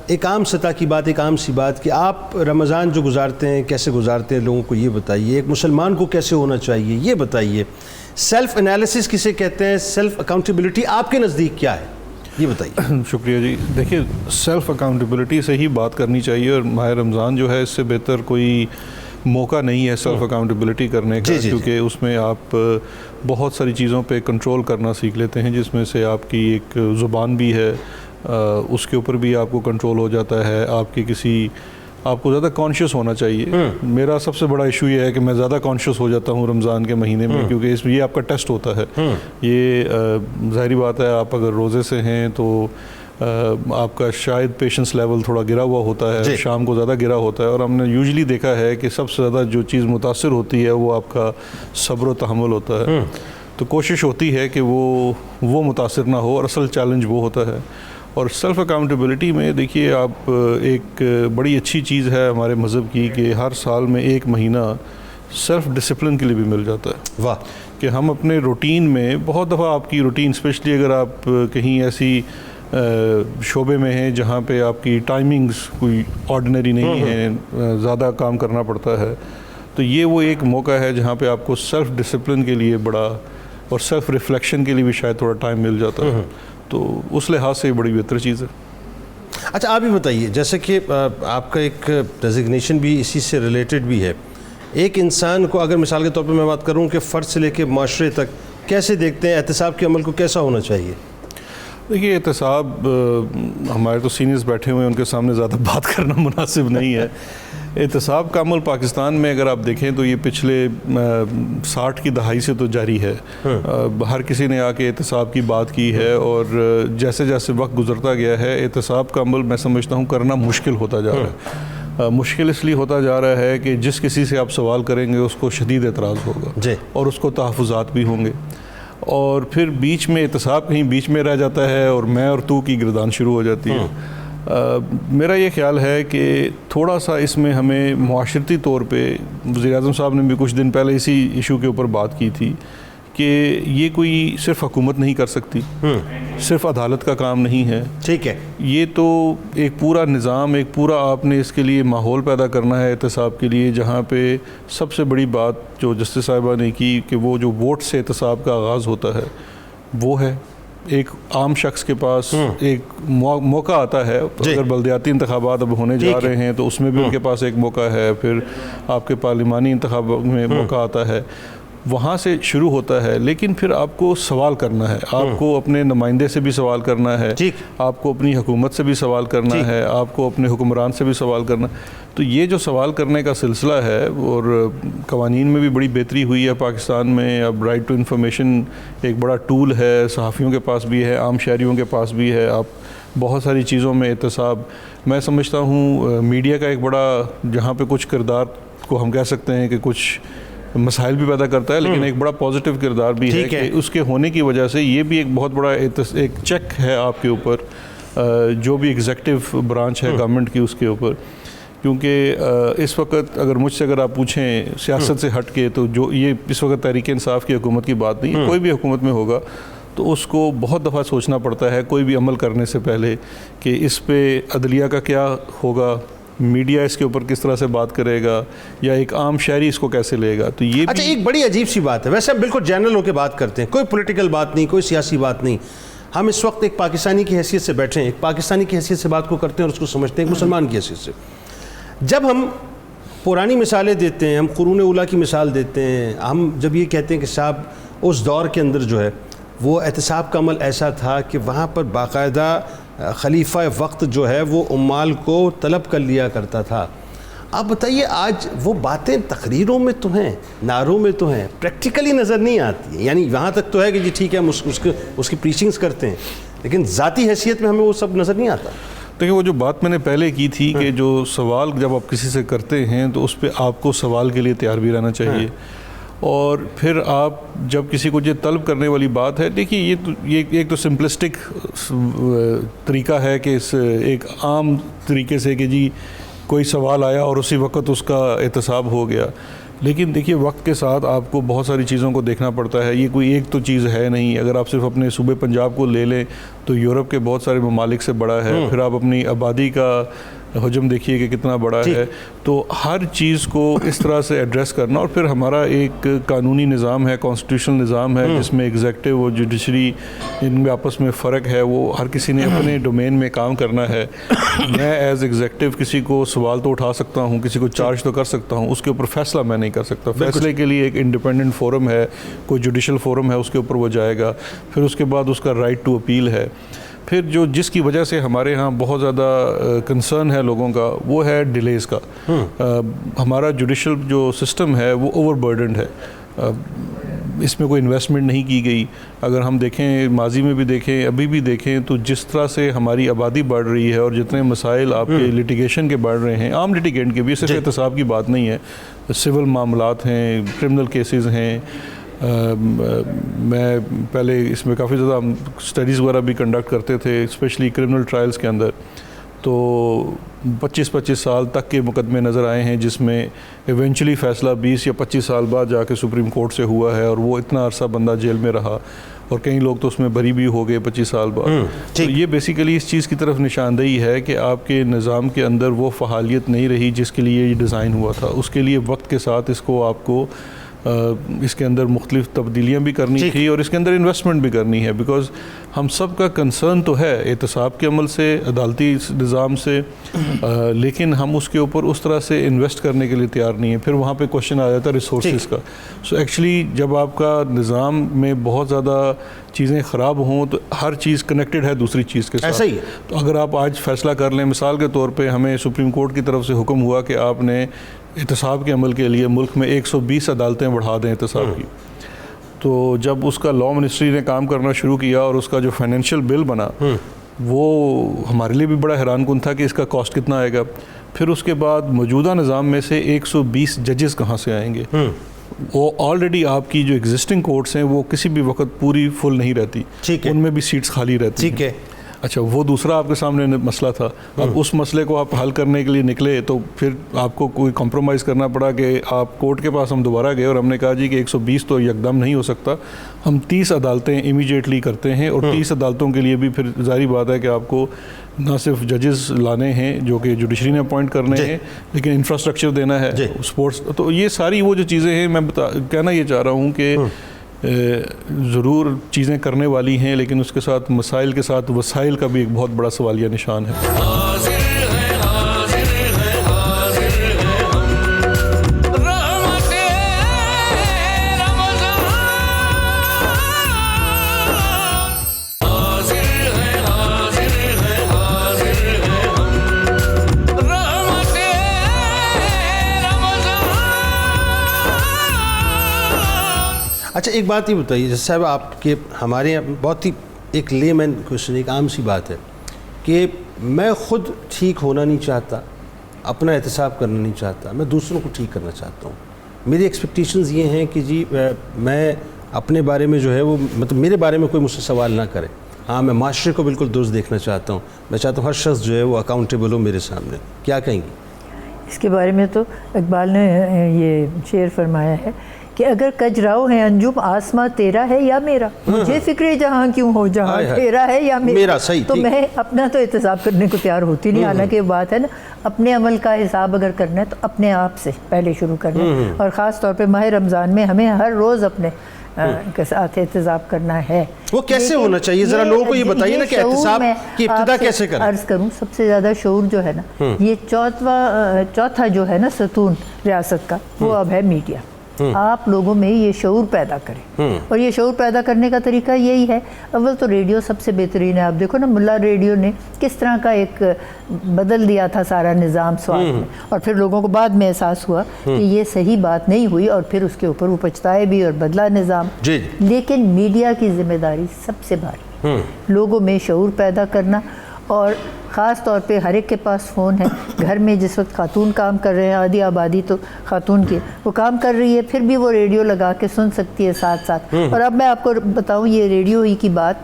ایک عام سطح کی بات، ایک عام سی بات کہ آپ رمضان جو گزارتے ہیں کیسے گزارتے ہیں، لوگوں کو یہ بتائیے. ایک مسلمان کو کیسے ہونا چاہیے یہ بتائیے. سیلف انالیسس کسے کہتے ہیں، سیلف اکاؤنٹیبلٹی آپ کے نزدیک کیا ہے یہ بتائیے. شکریہ جی. دیکھیے سیلف اکاؤنٹیبلٹی سے ہی بات کرنی چاہیے، اور ماہ رمضان جو ہے اس سے بہتر کوئی موقع نہیں ہے سیلف اکاؤنٹیبلٹی کرنے کا. کیونکہ اس میں آپ بہت ساری چیزوں پہ کنٹرول کرنا سیکھ لیتے ہیں، جس میں سے آپ کی ایک زبان بھی ہے، اس کے اوپر بھی آپ کو کنٹرول ہو جاتا ہے. آپ کو زیادہ کانشیس ہونا چاہیے. میرا سب سے بڑا ایشو یہ ہے کہ میں زیادہ کانشیس ہو جاتا ہوں رمضان کے مہینے میں، کیونکہ اس میں یہ آپ کا ٹیسٹ ہوتا ہے. یہ ظاہری بات ہے، آپ اگر روزے سے ہیں تو آپ کا شاید پیشنس لیول تھوڑا گرا ہوا ہوتا ہے، شام کو زیادہ گرا ہوتا ہے. اور ہم نے یوزلی دیکھا ہے کہ سب سے زیادہ جو چیز متاثر ہوتی ہے وہ آپ کا صبر و تحمل ہوتا ہے. تو کوشش ہوتی ہے کہ وہ متاثر نہ ہو، اور اصل چیلنج وہ ہوتا ہے. اور سیلف اکاؤنٹیبلٹی میں دیکھیے آپ، ایک بڑی اچھی چیز ہے ہمارے مذہب کی کہ ہر سال میں 1 مہینہ سیلف ڈسپلن کے لیے بھی مل جاتا ہے. واہ. کہ ہم اپنے روٹین میں بہت دفعہ آپ کی روٹین، اسپیشلی اگر آپ کہیں ایسی شعبے میں ہیں جہاں پہ آپ کی ٹائمنگز کوئی آرڈینری نہیں ہے، زیادہ کام کرنا پڑتا ہے، تو یہ وہ ایک موقع ہے جہاں پہ آپ کو سیلف ڈسپلن کے لیے بڑا، اور سیلف ریفلیکشن کے لیے بھی شاید تھوڑا ٹائم مل جاتا ہے. تو اس لحاظ سے یہ بڑی بہتر چیز ہے. اچھا آپ بھی بتائیے، جیسے کہ آپ کا ایک ڈیزگنیشن بھی اسی سے ریلیٹڈ بھی ہے. ایک انسان کو اگر مثال کے طور پہ میں بات کروں کہ فرد سے لے کے معاشرے تک کیسے دیکھتے ہیں احتساب کے عمل کو، کیسا ہونا چاہیے؟ دیکھیے احتساب، ہمارے تو سینئرز بیٹھے ہوئے ہیں، ان کے سامنے زیادہ بات کرنا مناسب نہیں ہے. احتساب کا عمل پاکستان میں اگر آپ دیکھیں تو یہ پچھلے 60 کی دہائی سے تو جاری ہے. ہر کسی نے آ کے احتساب کی بات کی ہے، اور جیسے جیسے وقت گزرتا گیا ہے احتساب کا عمل میں سمجھتا ہوں کرنا مشکل ہوتا جا رہا ہے. مشکل اس لیے ہوتا جا رہا ہے کہ جس کسی سے آپ سوال کریں گے اس کو شدید اعتراض ہوگا، اور اس کو تحفظات بھی ہوں گے، اور پھر بیچ میں احتساب کہیں بیچ میں رہ جاتا ہے اور میں اور تو کی گردان شروع ہو جاتی ہے. میرا یہ خیال ہے کہ تھوڑا سا اس میں ہمیں معاشرتی طور پہ، وزیر اعظم صاحب نے بھی کچھ دن پہلے اسی ایشو کے اوپر بات کی تھی کہ یہ کوئی صرف حکومت نہیں کر سکتی، صرف عدالت کا کام نہیں ہے، ٹھیک ہے، یہ تو ایک پورا نظام، ایک پورا آپ نے اس کے لیے ماحول پیدا کرنا ہے احتساب کے لیے، جہاں پہ سب سے بڑی بات جو جسٹس صاحبہ نے کی کہ وہ جو ووٹ سے احتساب کا آغاز ہوتا ہے وہ ہے ایک عام شخص کے پاس ایک موقع آتا ہے. اگر بلدیاتی انتخابات اب ہونے جا رہے ہیں تو اس میں بھی ان کے پاس ایک موقع ہے، پھر آپ کے پارلیمانی انتخابات میں موقع آتا ہے، وہاں سے شروع ہوتا ہے. لیکن پھر آپ کو سوال کرنا ہے، آپ کو اپنے نمائندے سے بھی سوال کرنا ہے، آپ کو اپنی حکومت سے بھی سوال کرنا ہے، آپ کو اپنے حکمران سے بھی سوال کرنا. تو یہ جو سوال کرنے کا سلسلہ ہے، اور قوانین میں بھی بڑی بہتری ہوئی ہے پاکستان میں. اب رائٹ ٹو انفارمیشن ایک بڑا ٹول ہے، صحافیوں کے پاس بھی ہے، عام شہریوں کے پاس بھی ہے. آپ بہت ساری چیزوں میں احتساب، میں سمجھتا ہوں میڈیا کا ایک بڑا، جہاں پہ کچھ کردار کو ہم کہہ سکتے ہیں کہ کچھ مسائل بھی پیدا کرتا ہے، لیکن ایک بڑا پازیٹیو کردار بھی ہے کہ اس کے ہونے کی وجہ سے یہ بھی ایک بہت بڑا ایک چیک ہے آپ کے اوپر، جو بھی ایگزیکٹو برانچ ہے گورنمنٹ کی اس کے اوپر. کیونکہ اس وقت اگر مجھ سے اگر آپ پوچھیں سیاست سے ہٹ کے، تو جو یہ اس وقت تحریک انصاف کی حکومت کی بات نہیں ہے، کوئی بھی حکومت میں ہوگا تو اس کو بہت دفعہ سوچنا پڑتا ہے کوئی بھی عمل کرنے سے پہلے کہ اس پہ عدلیہ کا کیا ہوگا، میڈیا اس کے اوپر کس طرح سے بات کرے گا، یا ایک عام شہری اس کو کیسے لے گا. تو یہ اچھا ایک بڑی عجیب سی بات ہے. ویسے ہم بالکل جنرل ہو کے بات کرتے ہیں، کوئی پولیٹیکل بات نہیں، کوئی سیاسی بات نہیں. ہم اس وقت ایک پاکستانی کی حیثیت سے بیٹھے ہیں، ایک پاکستانی کی حیثیت سے بات کو کرتے ہیں اور اس کو سمجھتے ہیں ایک مسلمان کی حیثیت سے. جب ہم پرانی مثالیں دیتے ہیں، ہم قرون اولیٰ کی مثال دیتے ہیں، ہم جب یہ کہتے ہیں کہ صاحب اس دور کے اندر جو ہے وہ احتساب کا عمل ایسا تھا کہ وہاں پر باقاعدہ خلیفہ وقت جو ہے وہ عمال کو طلب کر لیا کرتا تھا. آپ بتائیے آج وہ باتیں تقریروں میں تو ہیں، نعروں میں تو ہیں، پریکٹیکلی نظر نہیں آتی ہیں. یعنی وہاں تک تو ہے کہ جی ٹھیک ہے ہم اس کی پریچنگز کرتے ہیں، لیکن ذاتی حیثیت میں ہمیں وہ سب نظر نہیں آتا. دیکھیں وہ جو بات میں نے پہلے کی تھی کہ جو سوال جب آپ کسی سے کرتے ہیں تو اس پہ آپ کو سوال کے لیے تیار بھی رہنا چاہیے. اور پھر آپ جب کسی کو یہ طلب کرنے والی بات ہے، دیکھیے یہ ایک تو سمپلسٹک طریقہ ہے کہ اس ایک عام طریقے سے کہ جی کوئی سوال آیا اور اسی وقت اس کا احتساب ہو گیا. لیکن دیکھیے وقت کے ساتھ آپ کو بہت ساری چیزوں کو دیکھنا پڑتا ہے. یہ کوئی ایک تو چیز ہے نہیں. اگر آپ صرف اپنے صوبے پنجاب کو لے لیں تو یورپ کے بہت سارے ممالک سے بڑا ہے. پھر آپ اپنی آبادی کا حجم دیکھیے کہ کتنا بڑا ہے. تو ہر چیز کو اس طرح سے ایڈریس کرنا، اور پھر ہمارا ایک قانونی نظام ہے، کانسٹیٹیوشنل نظام ہے جس میں ایگزیکٹو اور جوڈیشری ان میں آپس میں فرق ہے. وہ ہر کسی نے اپنے ڈومین میں کام کرنا ہے. میں ایز ایگزیکٹو کسی کو سوال تو اٹھا سکتا ہوں، کسی کو چارج تو کر سکتا ہوں، اس کے اوپر فیصلہ میں نہیں کر سکتا. فیصلے کے لیے ایک انڈیپینڈنٹ فورم ہے، کوئی جوڈیشل فورم ہے، اس کے اوپر وہ جائے گا. پھر اس کے بعد اس کا رائٹ ٹو اپیل ہے. پھر جس کی وجہ سے ہمارے ہاں بہت زیادہ کنسرن ہے لوگوں کا، وہ ہے ڈیلیز کا. ہمارا جوڈیشل جو سسٹم ہے وہ اوور برڈنڈ ہے. اس میں کوئی انویسٹمنٹ نہیں کی گئی. اگر ہم دیکھیں ماضی میں بھی دیکھیں ابھی بھی دیکھیں تو جس طرح سے ہماری آبادی بڑھ رہی ہے اور جتنے مسائل آپ کے لٹیگیشن کے بڑھ رہے ہیں، عام لٹیگینٹ کے بھی، صرف احتساب کی بات نہیں ہے، سول معاملات ہیں، کرمنل کیسز ہیں. میں پہلے اس میں کافی زیادہ اسٹڈیز وغیرہ بھی کنڈکٹ کرتے تھے، اسپیشلی کرمنل ٹرائلز کے اندر. تو 25 سال تک کے مقدمے نظر آئے ہیں جس میں ایونچولی فیصلہ 20 یا 25 سال بعد جا کے سپریم کورٹ سے ہوا ہے، اور وہ اتنا عرصہ بندہ جیل میں رہا، اور کئی لوگ تو اس میں بری بھی ہو گئے 25 سال بعد. تو یہ بیسیکلی اس چیز کی طرف نشاندہی ہے کہ آپ کے نظام کے اندر وہ فعالیت نہیں رہی جس کے لیے یہ ڈیزائن ہوا تھا. اس کے لیے وقت کے ساتھ اس کو آپ کو اس کے اندر مختلف تبدیلیاں بھی کرنی تھی اور اس کے اندر انویسٹمنٹ بھی کرنی ہے. بیکاز ہم سب کا کنسرن تو ہے احتساب کے عمل سے، عدالتی نظام سے، لیکن ہم اس کے اوپر اس طرح سے انویسٹ کرنے کے لیے تیار نہیں ہیں. پھر وہاں پہ کوشچن آ جاتا ہے ریسورسز کا. سو ایکچولی جب آپ کا نظام میں بہت زیادہ چیزیں خراب ہوں تو ہر چیز کنیکٹڈ ہے دوسری چیز کے ساتھ. ایسا ہی ہے. تو اگر آپ آج فیصلہ کر لیں، مثال کے طور پہ ہمیں سپریم کورٹ کی طرف سے حکم ہوا کہ آپ نے احتساب کے عمل کے لیے ملک میں 120 عدالتیں بڑھا دیں احتساب کی. تو جب اس کا لا منسٹری نے کام کرنا شروع کیا اور اس کا جو فائنینشیل بل بنا وہ ہمارے لیے بھی بڑا حیران کن تھا کہ اس کا کاسٹ کتنا آئے گا. پھر اس کے بعد موجودہ نظام میں سے 120 ججز کہاں سے آئیں گے؟ وہ آلریڈی آپ کی جو ایگزسٹنگ کورٹس ہیں وہ کسی بھی وقت پوری فل نہیں رہتی، ان میں بھی سیٹس خالی رہتی ہیں. ٹھیک ہے. اچھا وہ دوسرا آپ کے سامنے مسئلہ تھا. اب اس مسئلے کو آپ حل کرنے کے لیے نکلے تو پھر آپ کو کوئی کمپرومائز کرنا پڑا کہ آپ کورٹ کے پاس ہم دوبارہ گئے اور ہم نے کہا جی کہ 120 تو یکدم نہیں ہو سکتا, ہم 30 عدالتیں امیجیٹلی کرتے ہیں, اور 30 عدالتوں کے لیے بھی پھر ظاہری بات ہے کہ آپ کو نہ صرف ججز لانے ہیں جو کہ جوڈیشری نے اپوائنٹ کرنے ہیں, لیکن انفراسٹرکچر دینا ہے, سپورٹس. تو یہ ساری وہ جو چیزیں ہیں, میں کہنا یہ چاہ رہا ہوں کہ ضرور چیزیں کرنے والی ہیں, لیکن اس کے ساتھ مسائل کے ساتھ وسائل کا بھی ایک بہت بڑا سوالیہ نشان ہے. اچھا ایک بات یہ بتائیے, جیسے صاحب آپ کے ہمارے یہاں بہت ہی ایک لے مین کوشچن, ایک عام سی بات ہے کہ میں خود ٹھیک ہونا نہیں چاہتا, اپنا احتساب کرنا نہیں چاہتا, میں دوسروں کو ٹھیک کرنا چاہتا ہوں. میری ایکسپیکٹیشنز یہ ہیں کہ جی میں اپنے بارے میں جو ہے وہ مطلب میرے بارے میں کوئی مجھ سے سوال نہ کرے. ہاں میں معاشرے کو بالکل درست دیکھنا چاہتا ہوں, میں چاہتا ہوں ہر شخص جو ہے وہ اکاؤنٹیبل ہو میرے سامنے. کیا کہیں گی اس کے بارے میں؟ تو اقبال نے یہ شعر فرمایا ہے کہ اگر کجراؤ ہے انجم آسماں تیرا ہے یا میرا, مجھے فکر جہاں کیوں ہو جہاں تیرا ہے یا میرا. تو میں اپنا تو احتساب کرنے کو تیار ہوتی نہیں. حالانکہ یہ بات ہے نا, اپنے عمل کا حساب اگر کرنا ہے تو اپنے آپ سے پہلے شروع کرنا ہے, اور خاص طور پہ ماہ رمضان میں ہمیں ہر روز اپنے کے ساتھ احتساب کرنا ہے. وہ کیسے ہونا چاہیے, ذرا لوگوں کو یہ بتائیے نا کہ احتساب کی ابتدا کیسے کریں. عرض کروں, سب سے زیادہ شعور جو ہے نا, یہ چوتھا جو ہے نا ستون ریاست کا, وہ اب ہے میڈیا. آپ لوگوں میں یہ شعور پیدا کریں, اور یہ شعور پیدا کرنے کا طریقہ یہی ہے. اول تو ریڈیو سب سے بہترین ہے. آپ دیکھو نا ملا ریڈیو نے کس طرح کا ایک بدل دیا تھا سارا نظام سواد میں, اور پھر لوگوں کو بعد میں احساس ہوا کہ یہ صحیح بات نہیں ہوئی, اور پھر اس کے اوپر وہ پچھتائے بھی اور بدلا نظام. لیکن میڈیا کی ذمہ داری سب سے بھاری, لوگوں میں شعور پیدا کرنا. اور خاص طور پہ ہر ایک کے پاس فون ہے. گھر میں جس وقت خاتون کام کر رہے ہیں, آدھی آبادی تو خاتون کی, وہ کام کر رہی ہے, پھر بھی وہ ریڈیو لگا کے سن سکتی ہے ساتھ ساتھ. اور اب میں آپ کو بتاؤں یہ ریڈیو ہی کی بات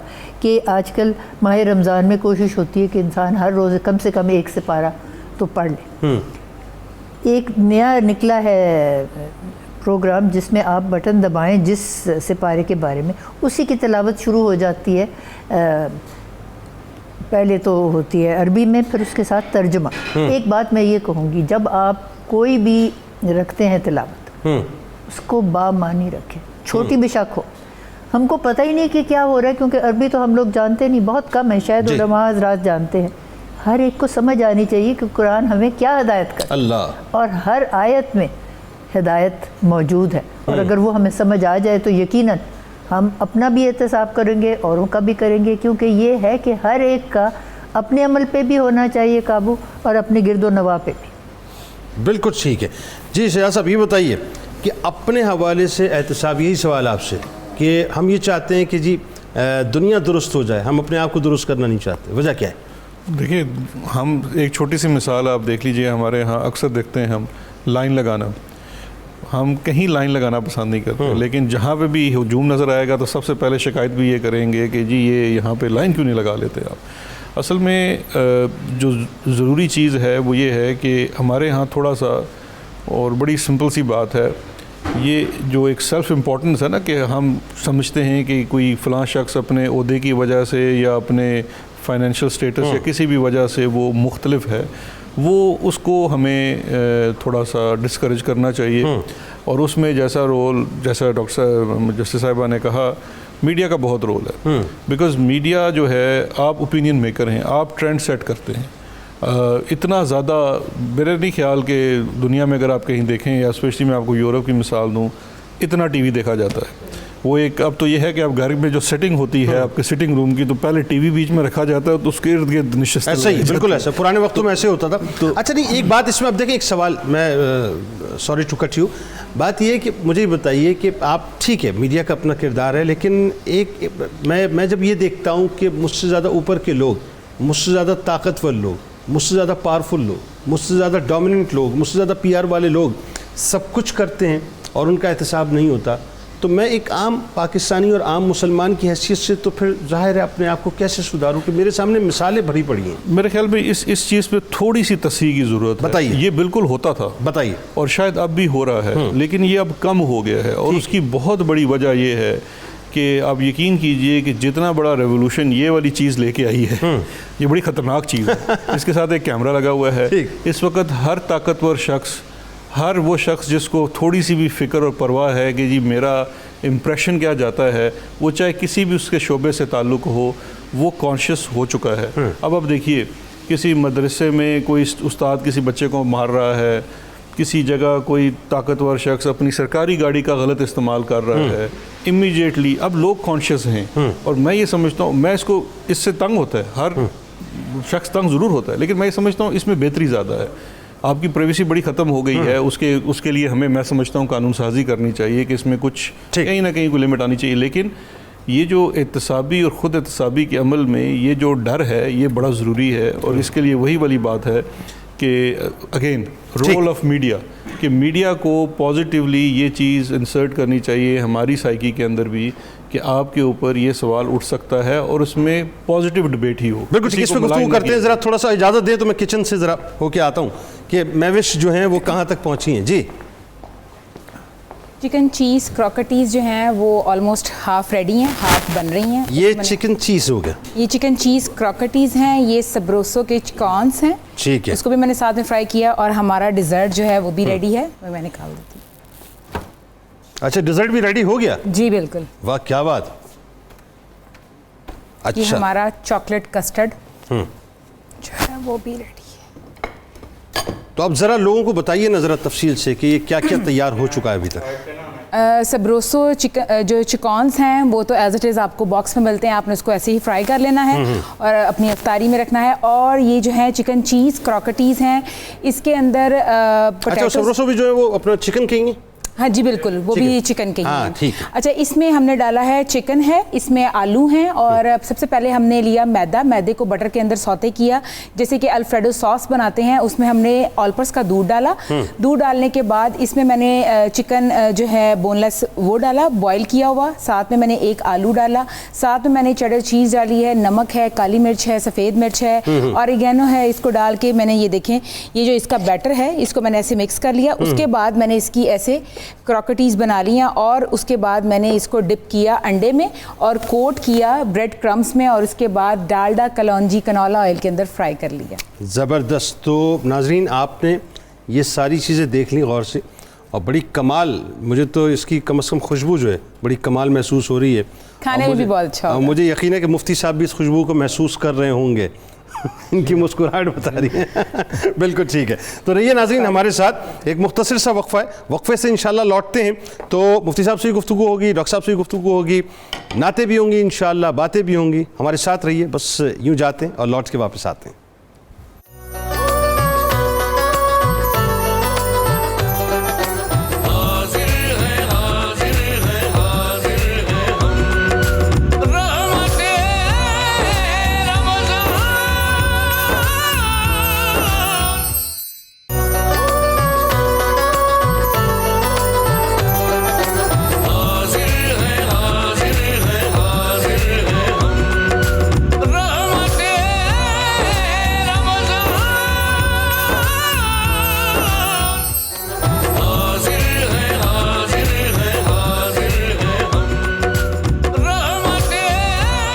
کہ آج کل ماہ رمضان میں کوشش ہوتی ہے کہ انسان ہر روز کم سے کم 1 سپارہ تو پڑھ لے. ایک نیا نکلا ہے پروگرام جس میں آپ بٹن دبائیں جس سپارے کے بارے میں, اسی کی تلاوت شروع ہو جاتی ہے. پہلے تو ہوتی ہے عربی میں, پھر اس کے ساتھ ترجمہ. ایک بات میں یہ کہوں گی, جب آپ کوئی بھی رکھتے ہیں تلاوت, اس کو بامعنی رکھیں, چھوٹی بھی شک ہو. ہم کو پتہ ہی نہیں کہ کیا ہو رہا ہے, کیونکہ عربی تو ہم لوگ جانتے نہیں, بہت کم ہے, شاید علماء حضرات جانتے ہیں. ہر ایک کو سمجھ آنی چاہیے کہ قرآن ہمیں کیا ہدایت کرتا ہے, اور ہر آیت میں ہدایت موجود ہے. اور اگر وہ ہمیں سمجھ آ جائے تو یقیناً ہم اپنا بھی احتساب کریں گے, اوروں کا بھی کریں گے, کیونکہ یہ ہے کہ ہر ایک کا اپنے عمل پہ بھی ہونا چاہیے قابو, اور اپنے گرد و نواح پہ بھی. بالکل ٹھیک ہے. جی شہزاد صاحب یہ بتائیے کہ اپنے حوالے سے احتساب, یہی سوال آپ سے کہ ہم یہ چاہتے ہیں کہ جی دنیا درست ہو جائے, ہم اپنے آپ کو درست کرنا نہیں چاہتے, وجہ کیا ہے؟ دیکھیے, ہم ایک چھوٹی سی مثال آپ دیکھ لیجئے, ہمارے ہاں اکثر دیکھتے ہیں ہم لائن لگانا, ہم کہیں لائن لگانا پسند نہیں کرتے, لیکن جہاں پہ بھی ہجوم نظر آئے گا تو سب سے پہلے شکایت بھی یہ کریں گے کہ جی یہ یہاں پہ لائن کیوں نہیں لگا لیتے آپ. اصل میں جو ضروری چیز ہے وہ یہ ہے کہ ہمارے ہاں تھوڑا سا, اور بڑی سمپل سی بات ہے, یہ جو ایک سیلف امپورٹنس ہے نا, کہ ہم سمجھتے ہیں کہ کوئی فلاں شخص اپنے عہدے کی وجہ سے یا اپنے فائنینشیل سٹیٹس یا کسی بھی وجہ سے وہ مختلف ہے, وہ اس کو ہمیں تھوڑا سا ڈسکریج کرنا چاہیے. اور اس میں جیسا رول, جیسا ڈاکٹر صاحب جسٹس صاحبہ نے کہا, میڈیا کا بہت رول ہے. بیکاز میڈیا جو ہے, آپ اوپینین میکر ہیں, آپ ٹرینڈ سیٹ کرتے ہیں. اتنا زیادہ میرا نہیں خیال کہ دنیا میں اگر آپ کہیں دیکھیں, یا اسپیشلی میں آپ کو یورپ کی مثال دوں, اتنا ٹی وی دیکھا جاتا ہے. وہ ایک اب تو یہ ہے کہ آپ گھر میں جو سیٹنگ ہوتی ہے آپ کے سٹنگ روم کی, تو پہلے ٹی وی بیچ میں رکھا جاتا ہے تو اس کے ارد گرد نشست. ایسا ہی, بالکل ایسا, پرانے وقتوں میں ایسے ہوتا تھا. اچھا نہیں, ایک بات اس میں اب دیکھیں, ایک سوال, میں سوری ٹو کٹ یو, بات یہ ہے کہ مجھے یہ بتائیے کہ آپ ٹھیک ہے میڈیا کا اپنا کردار ہے, لیکن ایک میں جب یہ دیکھتا ہوں کہ مجھ سے زیادہ اوپر کے لوگ, مجھ سے زیادہ طاقتور لوگ, مجھ سے زیادہ پاورفل لوگ, مجھ سے زیادہ ڈومیننٹ لوگ, مجھ سے زیادہ PR والے لوگ سب کچھ کرتے ہیں اور ان کا احتساب نہیں ہوتا, تو میں ایک عام پاکستانی اور عام مسلمان کی حیثیت سے تو پھر ظاہر ہے اپنے آپ کو کیسے سدھاروں کہ میرے سامنے مثالیں بھری پڑی ہیں. میرے خیال میں اس چیز پہ تھوڑی سی تصحیح کی ضرورت ہے. بتائیے. یہ بالکل ہوتا تھا, بتائیے, اور شاید اب بھی ہو رہا ہے, لیکن یہ اب کم ہو گیا ہے, اور اس کی بہت بڑی وجہ یہ ہے کہ آپ یقین کیجئے کہ جتنا بڑا ریولوشن یہ والی چیز لے کے آئی ہے, یہ بڑی خطرناک چیز ہے. اس کے ساتھ ایک کیمرہ لگا ہوا ہے. اس وقت ہر طاقتور شخص, ہر وہ شخص جس کو تھوڑی سی بھی فکر اور پرواہ ہے کہ جی میرا امپریشن کیا جاتا ہے, وہ چاہے کسی بھی اس کے شعبے سے تعلق ہو, وہ کانشیس ہو چکا ہے. اب دیکھیے, کسی مدرسے میں کوئی استاد کسی بچے کو مار رہا ہے, کسی جگہ کوئی طاقتور شخص اپنی سرکاری گاڑی کا غلط استعمال کر رہا ہے, امیجیٹلی اب لوگ کانشیس ہیں. اور میں یہ سمجھتا ہوں, میں اس سے تنگ ہوتا ہے, ہر شخص تنگ ضرور ہوتا ہے, لیکن میں یہ سمجھتا ہوں اس میں بہتری زیادہ ہے. آپ کی پرائیویسی بڑی ختم ہو گئی ہے, اس کے لیے ہمیں, میں سمجھتا ہوں, قانون سازی کرنی چاہیے کہ اس میں کچھ کہیں نہ کہیں کوئی لمٹ آنی چاہیے. لیکن یہ جو احتسابی اور خود احتسابی کے عمل میں یہ جو ڈر ہے, یہ بڑا ضروری ہے. اور اس کے لیے وہی والی بات ہے کہ اگین رول آف میڈیا, کہ میڈیا کو پازیٹیولی یہ چیز انسرٹ کرنی چاہیے ہماری سائیکی کے اندر بھی, کہ آپ کے اوپر یہ سوال اٹھ سکتا ہے اور اس میں پازیٹیو ڈبیٹ ہی ہو. بالکل, اس پہ گفتگو کرتے ہیں. ذرا تھوڑا سا اجازت دیں تو میں کچن سے ذرا ہو کے آتا ہوں کہ میوش جو ہیں وہ کہاں تک پہنچی ہیں. جی, چکن چیز کراکٹیز جو ہیں وہ آلموسٹ ہاف ریڈی ہیں, ہاف بن رہی ہیں. یہ چکن چیز ہو گیا, یہ چکن چیز کراکٹیز ہیں, یہ سبروسو کے چکانس ہیں. ٹھیک ہے, اس کو بھی میں نے ساتھ میں فرائی کیا, اور ہمارا ڈیزرٹ جو ہے وہ بھی ریڈی ہے, میں نکال دیتی ہوں. اچھا, ڈیزرٹ بھی ریڈی ہو گیا؟ جی بالکل. واہ کیا بات. یہ اچھا, ہمارا چاکلیٹ کسٹرڈ جو ہے وہ بھی ریڈی ہے. تو اب ذرا لوگوں کو بتائیے نا ذرا تفصیل سے کہ یہ کیا کیا تیار ہو چکا ہے ابھی تک. سبروسو جو چکانس ہیں وہ تو ایز اٹ از آپ کو باکس میں ملتے ہیں, آپ نے اس کو ایسے ہی فرائی کر لینا ہے اور اپنی افطاری میں رکھنا ہے. اور یہ جو ہے چکن چیز کراکٹیز ہیں, اس کے اندر اچھا, سبروسو بھی جو ہے وہ اپنا چکن کہیں گے؟ ہاں جی بالکل, وہ بھی چکن کے ہی ہیں. ٹھیک ہے. اچھا, اس میں ہم نے ڈالا ہے چکن ہے, اس میں آلو ہیں, اور سب سے پہلے ہم نے لیا میدے کو بٹر کے اندر سوتے کیا, جیسے کہ الفریڈو ساس بناتے ہیں, اس میں ہم نے آل پرپس کا دودھ ڈالا. دودھ ڈالنے کے بعد اس میں نے چکن جو ہے بون لیس وہ ڈالا, بوائل کیا ہوا. ساتھ میں نے ایک آلو ڈالا, ساتھ میں نے چیڈر چیز ڈالی ہے, نمک ہے, کالی مرچ ہے, سفید مرچ ہے, اوریگینو ہے. اس کو ڈال کے میں نے یہ دیکھیں, یہ جو اس کا بیٹر ہے اس کو میں نے ایسے مکس کر لیا. اس کے بعد میں نے اس کی ایسے کراکٹیز بنا لیا, اور اس کے بعد میں نے اس کو ڈپ کیا انڈے میں اور کوٹ کیا بریڈ کرمز میں, اور اس کے بعد ڈالڈا کلونجی کنولا آئل کے اندر فرائی کر لیا. زبردست. تو ناظرین آپ نے یہ ساری چیزیں دیکھ لی غور سے, اور بڑی کمال, مجھے تو اس کی کم از کم خوشبو جو ہے بڑی کمال محسوس ہو رہی ہے. کھانے میں بھی بہت اچھا ہوگا. مجھے یقین ہے کہ مفتی صاحب بھی اس خوشبو کو محسوس کر رہے ہوں گے. ان کی مسکراہٹ بتا رہی ہے. بالکل ٹھیک ہے. تو رہیے ناظرین ہمارے ساتھ, ایک مختصر سا وقفہ ہے, وقفے سے انشاءاللہ لوٹتے ہیں تو مفتی صاحب سے بھی گفتگو ہوگی, ڈاکٹر صاحب سے بھی گفتگو ہوگی, نعتیں بھی ہوں گی انشاءاللہ, باتیں بھی ہوں گی. ہمارے ساتھ رہیے, بس یوں جاتے ہیں اور لوٹ کے واپس آتے ہیں.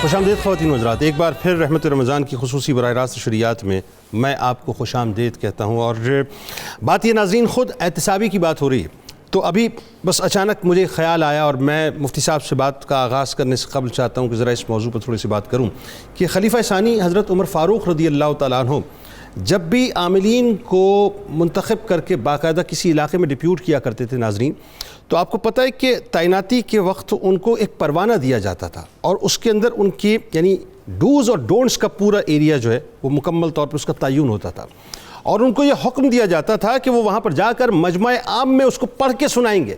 خوش آمدید خواتین و حضرات, ایک بار پھر رحمت رمضان کی خصوصی براہ راست شریعت میں میں آپ کو خوش آمدید کہتا ہوں. اور بات یہ ناظرین, خود احتسابی کی بات ہو رہی ہے, تو ابھی بس اچانک مجھے خیال آیا, اور میں مفتی صاحب سے بات کا آغاز کرنے سے قبل چاہتا ہوں کہ ذرا اس موضوع پر تھوڑی سی بات کروں کہ خلیفہ ثانی حضرت عمر فاروق رضی اللہ تعالیٰ عنہ جب بھی عاملین کو منتخب کر کے باقاعدہ کسی علاقے میں ڈپیوٹ کیا کرتے تھے ناظرین, تو آپ کو پتہ ہے کہ تعیناتی کے وقت ان کو ایک پروانہ دیا جاتا تھا, اور اس کے اندر ان کی یعنی ڈوز اور ڈونٹس کا پورا ایریا جو ہے وہ مکمل طور پر اس کا تعین ہوتا تھا, اور ان کو یہ حکم دیا جاتا تھا کہ وہ وہاں پر جا کر مجمع عام میں اس کو پڑھ کے سنائیں گے,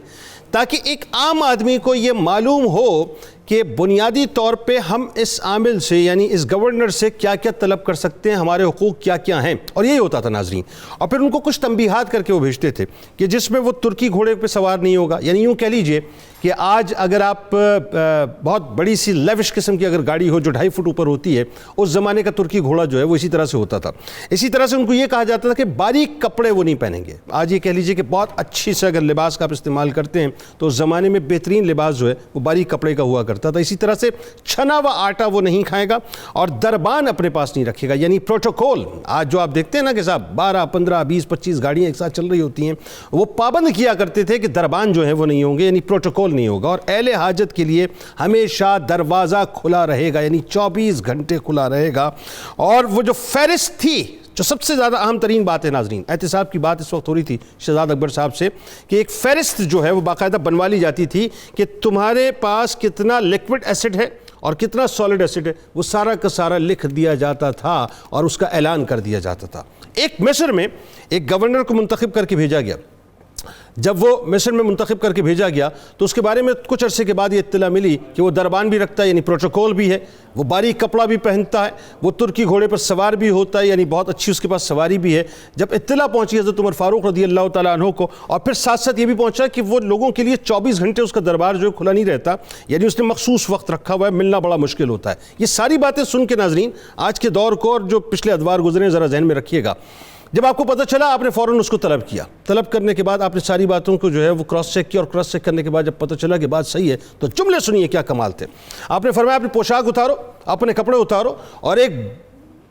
تاکہ ایک عام آدمی کو یہ معلوم ہو کہ بنیادی طور پہ ہم اس عامل سے یعنی اس گورنر سے کیا کیا طلب کر سکتے ہیں, ہمارے حقوق کیا کیا ہیں. اور یہی ہوتا تھا ناظرین. اور پھر ان کو کچھ تنبیہات کر کے وہ بھیجتے تھے کہ جس میں وہ ترکی گھوڑے پہ سوار نہیں ہوگا, یعنی یوں کہہ لیجئے کہ آج اگر آپ بہت بڑی سی لیوش قسم کی اگر گاڑی ہو جو 2.5 فٹ اوپر ہوتی ہے، اس زمانے کا ترکی گھوڑا جو ہے وہ اسی طرح سے ہوتا تھا. اسی طرح سے ان کو یہ کہا جاتا تھا کہ باریک کپڑے وہ نہیں پہنیں گے. آج یہ کہہ لیجئے کہ بہت اچھی سے اگر لباس کا آپ استعمال کرتے ہیں تو اس زمانے میں بہترین لباس جو ہے وہ باریک کپڑے کا ہوا کرتا تھا. اسی طرح سے چھنا ہوا آٹا وہ نہیں کھائے گا اور دربان اپنے پاس نہیں رکھے گا. یعنی پروٹوکول آج جو آپ دیکھتے ہیں نا کہ صاحب 12 15 20 25 گاڑیاں ایک ساتھ چل رہی ہوتی ہیں، وہ پابند کیا کرتے تھے کہ دربان جو ہے وہ نہیں ہوں گے، یعنی پروٹوکول نہیں ہوگا. اور اہل حاجت کے لیے ہمیشہ دروازہ کھلا رہے گا، یعنی 24 گھنٹے کھلا رہے گا. اور وہ جو فہرست تھی، جو سب سے زیادہ اہم ترین بات ہے ناظرین، احتساب کی بات اس وقت ہو رہی تھی شہزاد اکبر صاحب سے، کہ ایک فہرست جو ہے وہ باقاعدہ بنوا لی جاتی تھی کہ تمہارے پاس کتنا لیکوڈ ایسڈ ہے اور کتنا سالڈ ایسڈ ہے، وہ سارا کا سارا لکھ دیا جاتا تھا اور اس کا اعلان کر دیا جاتا تھا. ایک مصر میں ایک گورنر کو منتخب کر کے بھیجا گیا. جب وہ مصر میں منتخب کر کے بھیجا گیا تو اس کے بارے میں کچھ عرصے کے بعد یہ اطلاع ملی کہ وہ دربان بھی رکھتا ہے، یعنی پروٹوکول بھی ہے، وہ باریک کپڑا بھی پہنتا ہے، وہ ترکی گھوڑے پر سوار بھی ہوتا ہے، یعنی بہت اچھی اس کے پاس سواری بھی ہے. جب اطلاع پہنچی حضرت عمر فاروق رضی اللہ تعالیٰ عنہ کو، اور پھر ساتھ ساتھ یہ بھی پہنچا کہ وہ لوگوں کے لیے 24 گھنٹے اس کا دربار جو ہے کھلا نہیں رہتا، یعنی اس نے مخصوص وقت رکھا ہوا ہے، ملنا بڑا مشکل ہوتا ہے. یہ ساری باتیں سن کے ناظرین آج کے دور کو اور جو پچھلے ادوار گزرے ہیں ذرا ذہن میں رکھیے گا. جب آپ کو پتہ چلا آپ نے فوراً اس کو طلب کیا. طلب کرنے کے بعد آپ نے ساری باتوں کو جو ہے وہ کراس چیک کیا، اور کراس چیک کرنے کے بعد جب پتہ چلا کہ بات صحیح ہے تو جملے سنیے کیا کمال تھے. آپ نے فرمایا اپنی پوشاک اتارو، اپنے کپڑے اتارو، اور ایک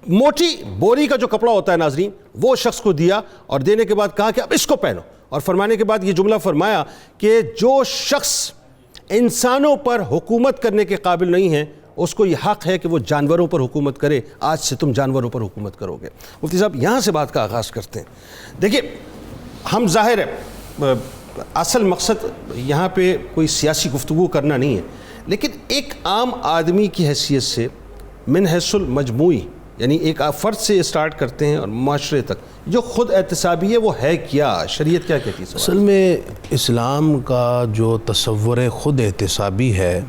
موٹی بوری کا جو کپڑا ہوتا ہے ناظرین وہ شخص کو دیا، اور دینے کے بعد کہا کہ اب اس کو پہنو. اور فرمانے کے بعد یہ جملہ فرمایا کہ جو شخص انسانوں پر حکومت کرنے کے قابل نہیں ہے اس کو یہ حق ہے کہ وہ جانوروں پر حکومت کرے. آج سے تم جانوروں پر حکومت کرو گے. مفتی صاحب یہاں سے بات کا آغاز کرتے ہیں. دیکھیے ہم ظاہر ہے اصل مقصد یہاں پہ کوئی سیاسی گفتگو کرنا نہیں ہے، لیکن ایک عام آدمی کی حیثیت سے من حیث المجموعی، یعنی ایک فرد سے اسٹارٹ کرتے ہیں اور معاشرے تک، جو خود احتسابی ہے وہ ہے کیا؟ شریعت کیا کہتی ہے؟ اصل میں اسلام کا جو تصور خود احتسابی ہے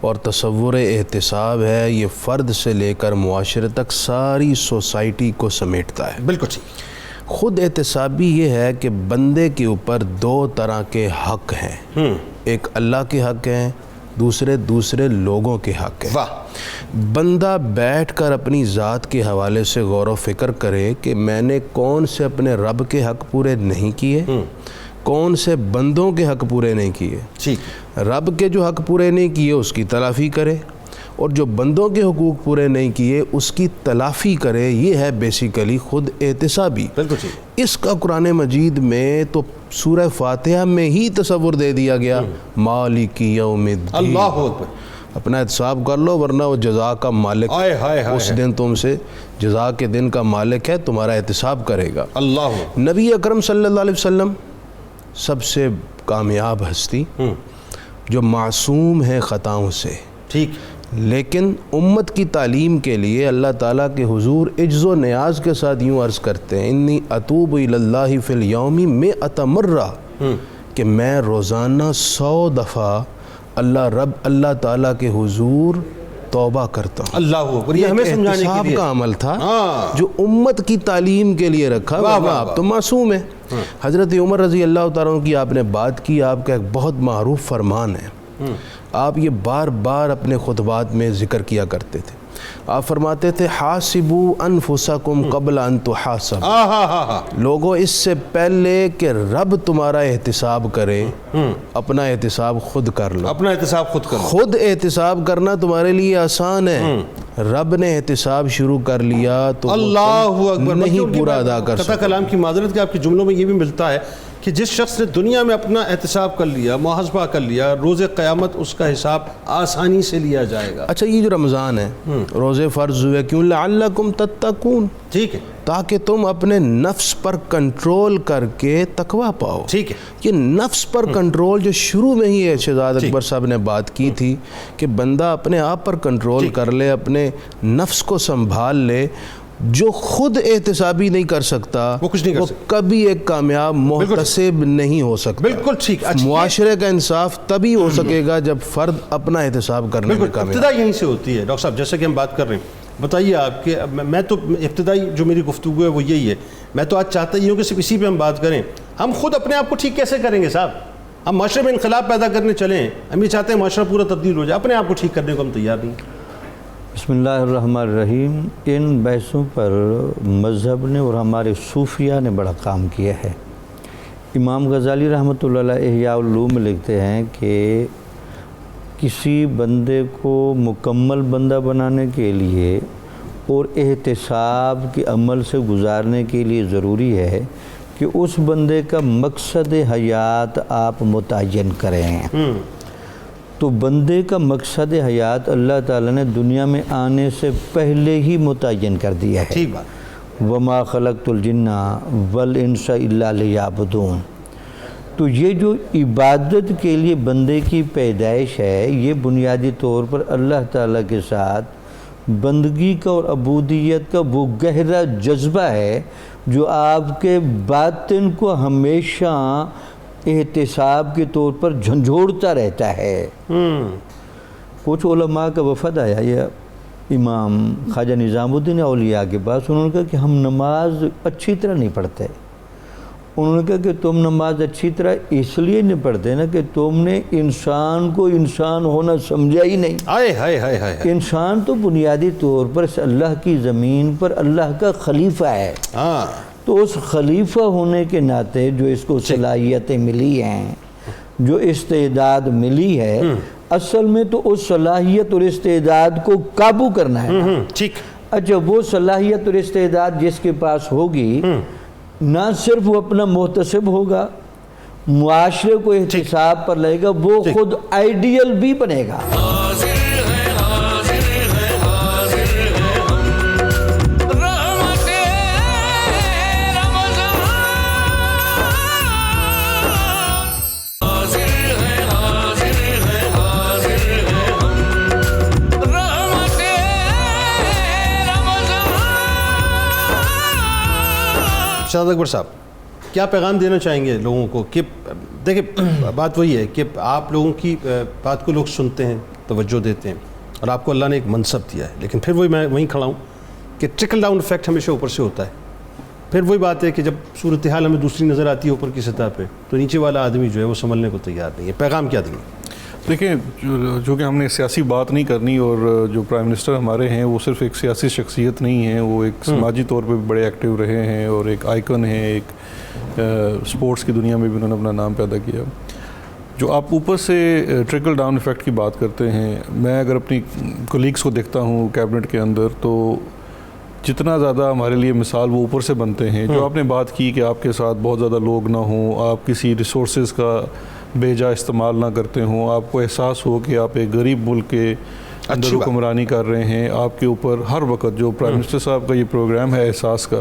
اور تصور احتساب ہے، یہ فرد سے لے کر معاشرے تک ساری سوسائٹی کو سمیٹتا ہے. بالکل ٹھیک. خود احتسابی یہ ہے کہ بندے کے اوپر 2 طرح کے حق ہیں. ایک اللہ کے حق ہیں، دوسرے لوگوں کے حق ہیں. واہ. بندہ بیٹھ کر اپنی ذات کے حوالے سے غور و فکر کرے کہ میں نے کون سے اپنے رب کے حق پورے نہیں کیے، کون سے بندوں کے حق پورے نہیں کیے. ٹھیک. رب کے جو حق پورے نہیں کیے اس کی تلافی کرے، اور جو بندوں کے حقوق پورے نہیں کیے اس کی تلافی کرے. یہ ہے بیسیکلی خود احتسابی. بالکل ٹھیک. اس کا قرآن مجید میں تو سورہ فاتحہ میں ہی تصور دے دیا گیا، مالک یوم الدین. اللہ اکبر. اپنا احتساب کر لو ورنہ وہ جزا کا مالک اس دن تم سے جزا کے دن کا مالک ہے، تمہارا احتساب کرے گا. اللہ. نبی اکرم صلی اللہ علیہ وسلم سب سے کامیاب ہستی جو معصوم ہے خطاؤں سے. ٹھیک. لیکن امت کی تعلیم کے لیے اللہ تعالیٰ کے حضور عجز و نیاز کے ساتھ یوں عرض کرتے ہیں، انی اتوب الی اللہ فی الیوم 100 مرہ، کہ میں روزانہ 100 دفعہ اللہ تعالیٰ کے حضور توبہ کرتا ہوں. اللہ اکبر. یہ ہمیں سمجھانے کے لیے کا عمل تھا جو امت کی تعلیم کے لیے رکھا. آپ تو معصوم ہیں. حضرت عمر رضی اللہ تعالیٰ عنہ کی آپ نے بات کی، آپ کا ایک بہت معروف فرمان ہے، آپ یہ بار بار اپنے خطبات میں ذکر کیا کرتے تھے. آپ فرماتے تھے حاسبوا انفسکم قبل ان تحاسبوا. لوگوں اس سے پہلے کہ رب تمہارا احتساب کرے اپنا احتساب خود کر لو. اپنا احتساب خود کر لو. خود احتساب کرنا تمہارے لیے آسان ہے. رب نے احتساب شروع کر لیا تو اللہ اکبر. نہیں پورا ادا کر سکتا. کلام کی معذرت کہ آپ کے جملوں میں یہ بھی ملتا ہے کہ جس شخص نے دنیا میں اپنا احتساب کر لیا، محاسبہ کر لیا، روز قیامت اس کا حساب آسانی سے لیا جائے گا. اچھا یہ جو رمضان ہے روزے فرض ہوئے کیوں؟ لعلکم تتقون. ٹھیک ہے. تاکہ تم اپنے نفس پر کنٹرول کر کے تقوی پاؤ. ٹھیک ہے. یہ نفس پر کنٹرول جو شروع میں ہی شہزاد اکبر صاحب نے بات کی تھی کہ بندہ اپنے آپ پر کنٹرول کر لے، اپنے نفس کو سنبھال لے. جو خود احتسابی نہیں کر سکتا وہ کچھ نہیں کر سکتا، کبھی ایک کامیاب محتسب نہیں ہو سکتا. بالکل ٹھیک. معاشرے کا انصاف تبھی ہو سکے گا جب فرد اپنا احتساب کرنے میں کامیاب. ابتدا یہیں سے ہوتی ہے. ڈاکٹر صاحب جیسے کہ ہم بات کر رہے ہیں، بتائیے آپ کہ میں تو ابتدائی جو میری گفتگو ہے وہ یہی ہے. میں تو آج چاہتا ہی ہوں کہ صرف اسی پہ ہم بات کریں. ہم خود اپنے آپ کو ٹھیک کیسے کریں گے صاحب؟ ہم معاشرے میں انقلاب پیدا کرنے چلیں، ہم یہ چاہتے ہیں معاشرہ پورا تبدیل ہو جائے، اپنے آپ کو ٹھیک کرنے کو ہم تیار نہیں۔ بسم اللہ الرحمن الرحیم۔ ان بحثوں پر مذہب نے اور ہمارے صوفیہ نے بڑا کام کیا ہے۔ امام غزالی رحمۃ اللہ علیہ احیاء العلوم میں لکھتے ہیں کہ کسی بندے کو مکمل بندہ بنانے کے لیے اور احتساب کے عمل سے گزارنے کے لیے ضروری ہے کہ اس بندے کا مقصد حیات آپ متعین کریں۔ تو بندے کا مقصد حیات اللہ تعالیٰ نے دنیا میں آنے سے پہلے ہی متعین کر دیا ہے۔ ٹھیک بات۔ وَمَا خَلَقْتُ الْجِنَّ وَالْإِنسَ إِلَّا لِيَعْبُدُونَ۔ تو یہ جو عبادت کے لیے بندے کی پیدائش ہے، یہ بنیادی طور پر اللہ تعالیٰ کے ساتھ بندگی کا اور عبودیت کا وہ گہرا جذبہ ہے جو آپ کے باطن کو ہمیشہ احتساب کے طور پر جھنجھوڑتا رہتا ہے۔ کچھ علماء کا وفد آیا یہ امام خواجہ نظام الدین اولیاء کے پاس، انہوں نے کہا کہ ہم نماز اچھی طرح نہیں پڑھتے۔ انہوں نے کہا کہ تم نماز اچھی طرح اس لیے نہیں پڑھتے نا کہ تم نے انسان کو انسان ہونا سمجھا ہی نہیں۔ آئے ہائے ہائے ہائے۔ انسان تو بنیادی طور پر اللہ کی زمین پر اللہ کا خلیفہ ہے۔ ہاں، تو اس خلیفہ ہونے کے ناطے جو اس کو صلاحیتیں ملی ہیں، جو استعداد ملی ہے، اصل میں تو اس صلاحیت اور استعداد کو قابو کرنا ہے۔ ٹھیک۔ اچھا، وہ صلاحیت اور استعداد جس کے پاس ہوگی، نہ صرف وہ اپنا محتسب ہوگا، معاشرے کو احتساب پر لے گا، وہ خود آئیڈیل بھی بنے گا۔ شہزاد اکبر صاحب، کیا پیغام دینا چاہیں گے لوگوں کو؟ کہ دیکھیں، بات وہی ہے کہ آپ لوگوں کی بات کو لوگ سنتے ہیں، توجہ دیتے ہیں، اور آپ کو اللہ نے ایک منصب دیا ہے، لیکن پھر وہی میں وہیں کھڑا ہوں کہ ٹرکل ڈاؤن ایفیکٹ ہمیشہ اوپر سے ہوتا ہے۔ پھر وہی بات ہے کہ جب صورتحال ہمیں دوسری نظر آتی ہے اوپر کی سطح پہ، تو نیچے والا آدمی جو ہے وہ سنبھلنے کو تیار نہیں ہے۔ پیغام کیا دیں گے؟ دیکھیں، جو کہ ہم نے سیاسی بات نہیں کرنی، اور جو پرائم منسٹر ہمارے ہیں وہ صرف ایک سیاسی شخصیت نہیں ہیں، وہ ایک سماجی طور پہ بھی بڑے ایکٹیو رہے ہیں، اور ایک آئیکن ہیں، ایک سپورٹس کی دنیا میں بھی انہوں نے اپنا نام پیدا کیا۔ جو آپ اوپر سے ٹرکل ڈاؤن ایفیکٹ کی بات کرتے ہیں، میں اگر اپنی کولیگس کو دیکھتا ہوں کیبنٹ کے اندر، تو جتنا زیادہ ہمارے لیے مثال وہ اوپر سے بنتے ہیں۔ جو آپ نے بات کی کہ آپ کے ساتھ بہت زیادہ لوگ نہ ہوں، آپ کسی ریسورسز کا بے جا استعمال نہ کرتے ہوں، آپ کو احساس ہو کہ آپ ایک غریب ملک کے اندر حکمرانی کر رہے ہیں، آپ کے اوپر ہر وقت جو پرائم منسٹر صاحب کا یہ پروگرام ہے احساس کا،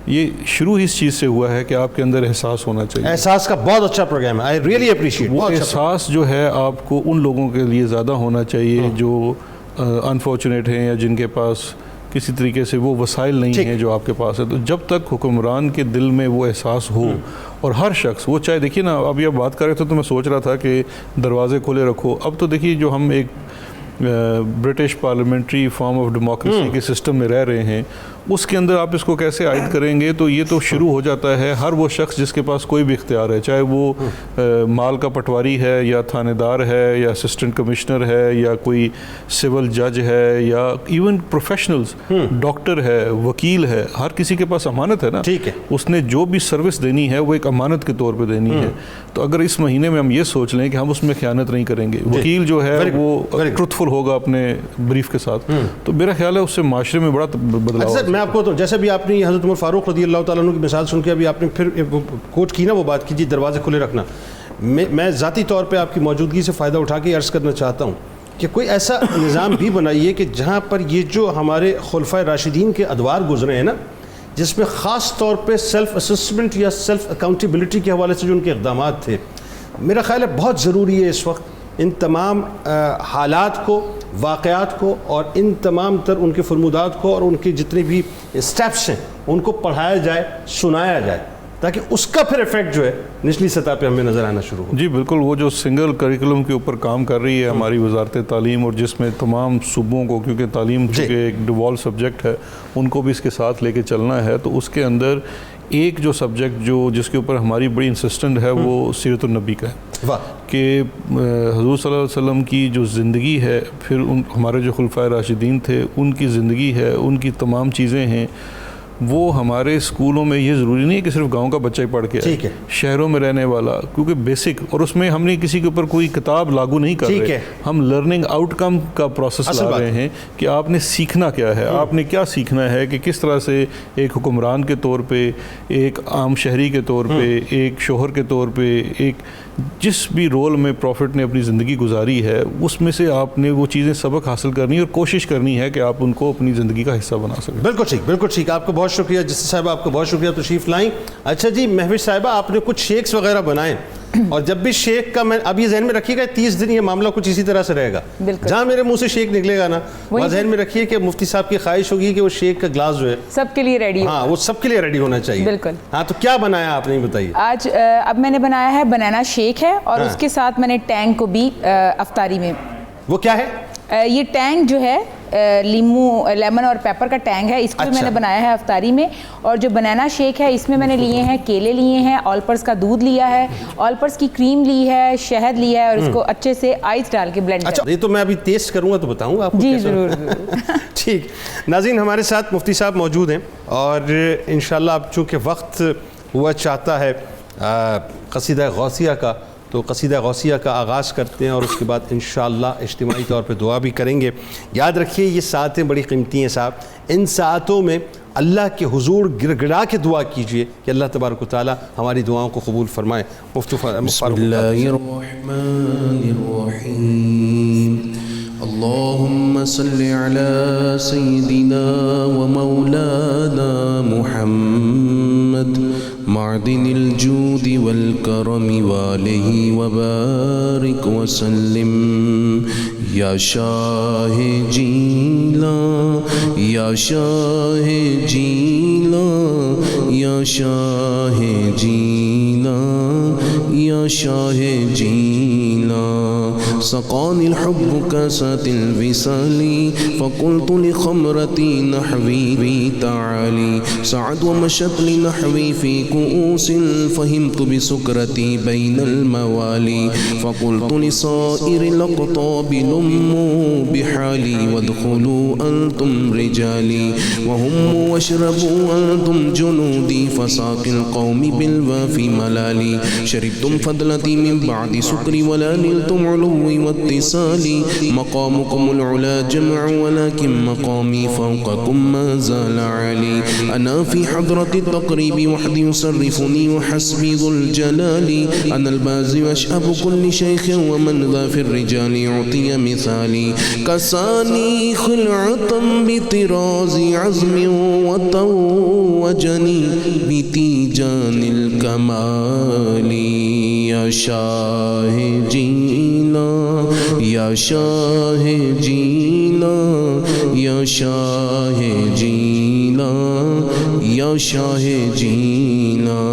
یہ شروع ہی اس چیز سے ہوا ہے کہ آپ کے اندر احساس ہونا چاہیے۔ احساس کا بہت اچھا پروگرام ہے، آئی ریئلی اپریشیٹ۔ وہ احساس جو ہے آپ کو ان لوگوں کے لیے زیادہ ہونا چاہیے جو انفارچونیٹ ہیں، یا جن کے پاس کسی طریقے سے وہ وسائل نہیں ہیں جو آپ کے پاس ہے۔ تو جب تک حکمران کے دل میں وہ احساس ہو، اور ہر شخص وہ چاہے، دیکھیے نا، ابھی آپ بات کر رہے تھے تو میں سوچ رہا تھا کہ دروازے کھلے رکھو۔ اب تو دیکھیے، جو ہم ایک British parliamentary form of democracy کے سسٹم میں رہ رہے ہیں، اس کے اندر آپ اس کو کیسے عائد کریں گے؟ تو یہ تو شروع ہو جاتا ہے ہر وہ شخص جس کے پاس کوئی بھی اختیار ہے، چاہے وہ مال کا پٹواری ہے، یا تھانے دار ہے، یا اسسٹنٹ کمشنر ہے، یا کوئی سول جج ہے، یا ایون پروفیشنلز، ڈاکٹر ہے، وکیل ہے، ہر کسی کے پاس امانت ہے نا۔ ٹھیک ہے، اس نے جو بھی سروس دینی ہے وہ ایک امانت کے طور پہ دینی ہے۔ تو اگر اس مہینے میں ہم یہ سوچ لیں کہ ہم اس میں خیانت نہیں کریں گے، وکیل جو ہے وہ ٹروتھفل ہوگا اپنے بریف کے ساتھ، تو میرا خیال ہے اس سے معاشرے میں بڑا بدلاؤ۔ میں آپ کو تو جیسے بھی آپ نے حضرت عمر فاروق رضی اللہ تعالیٰ عنہ کی مثال سن کے ابھی آپ نے پھر کوٹ کی نا وہ بات کی، جی دروازے کھلے رکھنا، میں ذاتی طور پہ آپ کی موجودگی سے فائدہ اٹھا کے عرض کرنا چاہتا ہوں کہ کوئی ایسا نظام بھی بنائیے کہ جہاں پر یہ جو ہمارے خلفائے راشدین کے ادوار گزرے ہیں نا، جس میں خاص طور پہ سیلف اسسمنٹ یا سیلف اکاؤنٹیبلٹی کے حوالے سے جو ان کے اقدامات تھے، میرا خیال ہے بہت ضروری ہے اس وقت ان تمام حالات کو، واقعات کو، اور ان تمام تر ان کے فرمودات کو، اور ان کے جتنے بھی سٹیپس ہیں ان کو پڑھایا جائے، سنایا جائے، تاکہ اس کا پھر ایفیکٹ جو ہے نچلی سطح پہ ہمیں نظر آنا شروع ہو۔ جی بالکل، وہ جو سنگل کریکولم کے اوپر کام کر رہی ہے ہماری وزارت تعلیم، اور جس میں تمام صوبوں کو، کیونکہ تعلیم چونکہ ایک ڈیوالو سبجیکٹ ہے، ان کو بھی اس کے ساتھ لے کے چلنا ہے، تو اس کے اندر ایک جو سبجیکٹ جس کے اوپر ہماری بڑی انسسٹنٹ ہے وہ سیرت النبی کا ہے، کہ حضور صلی اللہ علیہ وسلم کی جو زندگی ہے، پھر ہمارے جو خلفائے راشدین تھے ان کی زندگی ہے، ان کی تمام چیزیں ہیں، وہ ہمارے اسکولوں میں یہ ضروری نہیں ہے کہ صرف گاؤں کا بچہ ہی پڑھ کے آئے، شہروں میں رہنے والا، کیونکہ بیسک، اور اس میں ہم نے کسی کے اوپر کوئی کتاب لاگو نہیں کر رہے، ہم لرننگ آؤٹ کم کا پروسیس لا رہے ہیں کہ آپ نے سیکھنا کیا ہے، آپ نے کیا سیکھنا ہے، کہ کس طرح سے ایک حکمران کے طور پہ، ایک عام شہری کے طور پہ، ایک شوہر کے طور پہ، ایک جس بھی رول میں پروفٹ نے اپنی زندگی گزاری ہے اس میں سے آپ نے وہ چیزیں سبق حاصل کرنی اور کوشش کرنی ہے کہ آپ ان کو اپنی زندگی کا حصہ بنا سکیں۔ بالکل ٹھیک، بالکل ٹھیک، آپ کو بہت شکریہ جس صاحبہ، آپ کو بہت شکریہ تشریف لائیں۔ اچھا جی مہوش صاحبہ، آپ نے کچھ شیکس وغیرہ بنائے، اور جب بھی شیک کا، میں اب یہ ذہن میں رکھیے گا 30 دن یہ معاملہ کچھ اسی طرح سے رہے گا، جہاں میرے منہ سے شیک نکلے گا نا، وہ ذہن میں رکھیے کہ مفتی صاحب کی خواہش ہوگی کہ وہ شیک کا گلاس جو ہے سب کے لیے ریڈی، ہاں وہ سب کے لیے ریڈی ہونا چاہیے۔ بالکل۔ ہاں تو کیا بنایا آپ نے بتائیے؟ آج اب میں نے بنایا ہے بنانا شیک ہے، اور اس کے ساتھ میں نے ٹینگ کو بھی افطاری میں، وہ کیا ہے؟ یہ ٹینگ جو ہے لیمن اور پیپر کا ٹینگ ہے، اس کو بھی میں نے بنایا ہے افطاری میں۔ اور جو بنانا شیک ہے اس میں میں نے لیے ہیں کیلے لیے ہیں، آلپرس کا دودھ لیا ہے، آلپرس کی کریم لی ہے، شہد لیا ہے، اور اس کو اچھے سے آئس ڈال کے بلینڈ اچھا یہ تو میں ابھی ٹیسٹ کروں گا تو بتاؤں گا آپ کو۔ جی ضرور۔ ٹھیک ناظرین، ہمارے ساتھ مفتی صاحب موجود ہیں، اور انشاءاللہ اب چونکہ وقت ہوا چاہتا ہے قصیدہ غوثیہ کا، تو قصیدہ غوثیہ کا آغاز کرتے ہیں، اور اس کے بعد انشاءاللہ اجتماعی طور پہ دعا بھی کریں گے۔ یاد رکھیے یہ ساعتیں بڑی قیمتی ہیں صاحب، ان ساعتوں میں اللہ کے حضور گر گڑا کے دعا کیجئے کہ اللہ تبارک و تعالی ہماری دعاؤں کو قبول فرمائے۔ بسم اللہ الرحمن الرحیم، اللہم صل علی سیدنا و مولانا محمد معدن الجود والکرم وآلہ وبارک وسلم۔ یا شاہ جیلاں، یا شاہ جیلاں، یا شاہ جیلاں، یا شاہ جیلاں، سقانی الحب کاسات الوصال فقلت لخمرتی نحوی تعالی، سعد ومشت لنحوی في كؤوس فهمت بسكرتي بين الموالي، فقلت لصائر الأقطاب لموا بحالي وادخلوا أنتم رجالي، وهم واشربوا أنتم جنودي فساق القوم بالوافي ملالي، شربتم فضلتي من بعد سكري ولا نلتم علوي واتصالي، مقامكم العلا جمع ولكن مقامي فوقكم ما زال عالي، أنا في حضرة التقريب وحدي يصرفني وحسبي ذو الجلال، أنا البازي وأشأب كل شيخ ومن ذا في الرجال يعطي مثالي، كساني خلعة بطراز عزم وتوجني بتيجان الكمال، يا شاہ جیلاں، یا شاہ جیلاں، یا شاہ جیلاں، یا شاہ جیلاں،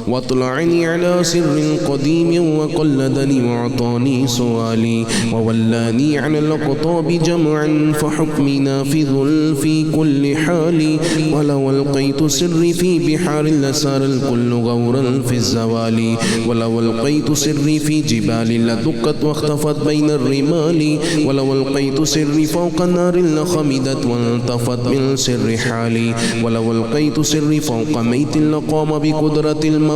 واطلعني على سر قديم وقلدني وعطاني سؤالي، وولاني على الأقطاب جمعا فحكمي نافذ في كل حال، ولو ألقيت سري في بحار لسار الكل غورا في الزوال، ولو ألقيت سري في جبال لدقت واختفت بين الرمال، ولو ألقيت سري فوق النار لخمدت وانطفت من سر حالي، ولو ألقيت سري فوق ميت لقام بقدرة المولى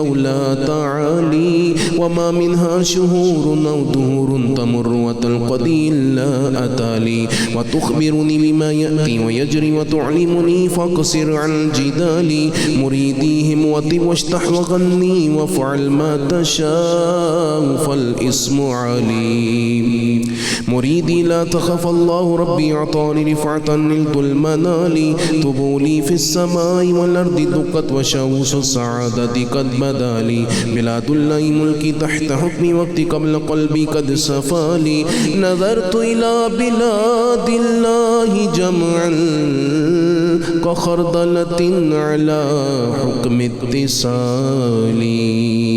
تعالي، وما منها شهور أو دهور تمر وتنقضي إلا أتالي، وتخبرني بما يأتي ويجري وتعلمني فاقصر عن جدالي، مريديهم وطب واشتح وغني وافعل ما تشاء فالاسم عليم، مريدي لا تخف الله ربي أعطاني رفعة نلت المنال، طبولي في السماء والأرض دقت وشوس السعادة قد بدالي، بلاد الله ملكي تحت حكمي وقتي قبل قلبي قد سفالي، نظرت إلى بلاد الله جمعا كخردلة على حكم اتصالي،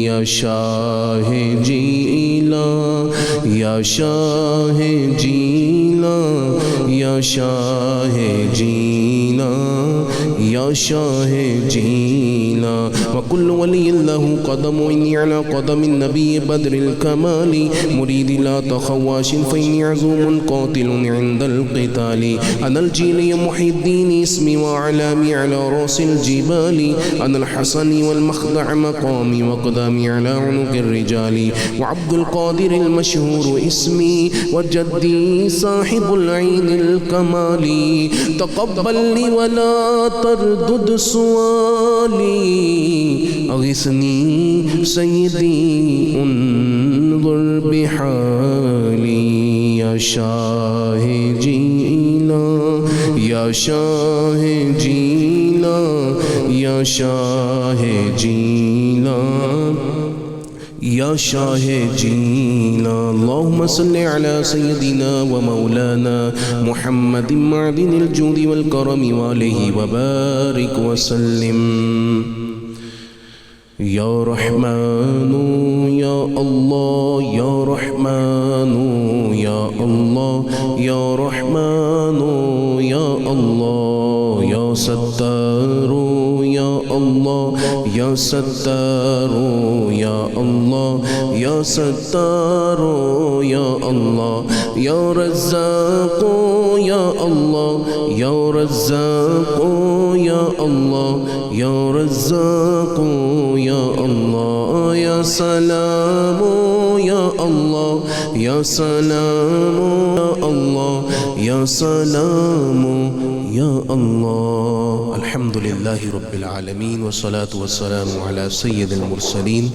يا شاہ جیلاں، یا شاہ جیلاں، یا شاہ جیلاں، یا یا شاہ جینا وکل ولی اللہ قدم انی علی قدم النبی بدر الکمال مرید لا تخواش فإني عزوم قاتل عند القتال أنا الجيل محي الدين اسمي وعلامي على رأس الجبال أنا الحسن والمخدع مقامي وقدامي على عنق الرجال وعبد القادر المشهور اسمي وجدي صاحب العين الكمال تقبل لي ولا تردد سؤالي أغثني سيدي انظر بحالي يا شاہ جینا یا شاہ جینا یا شاہ جینا یا شاہ جینا اللہم صلی علی سیدنا و مولانا محمد معدن الجود والکرم وآلہ وبارک وسلم یا رحمن یا اللہ یا رحمن یا اللہ یا رحمن یا اللہ یا ستار یا اللہ یا ستار یا اللہ یا ستار یا اللہ یا رزاق یا اللہ یا رزاق یا اللہ یا رزاق یا اللہ یا سلام یا اللہ یا سلام یا اللہ یا سلام یا اللہ الحمدللہ رب العالمین والصلاة والسلام علی سید المرسلین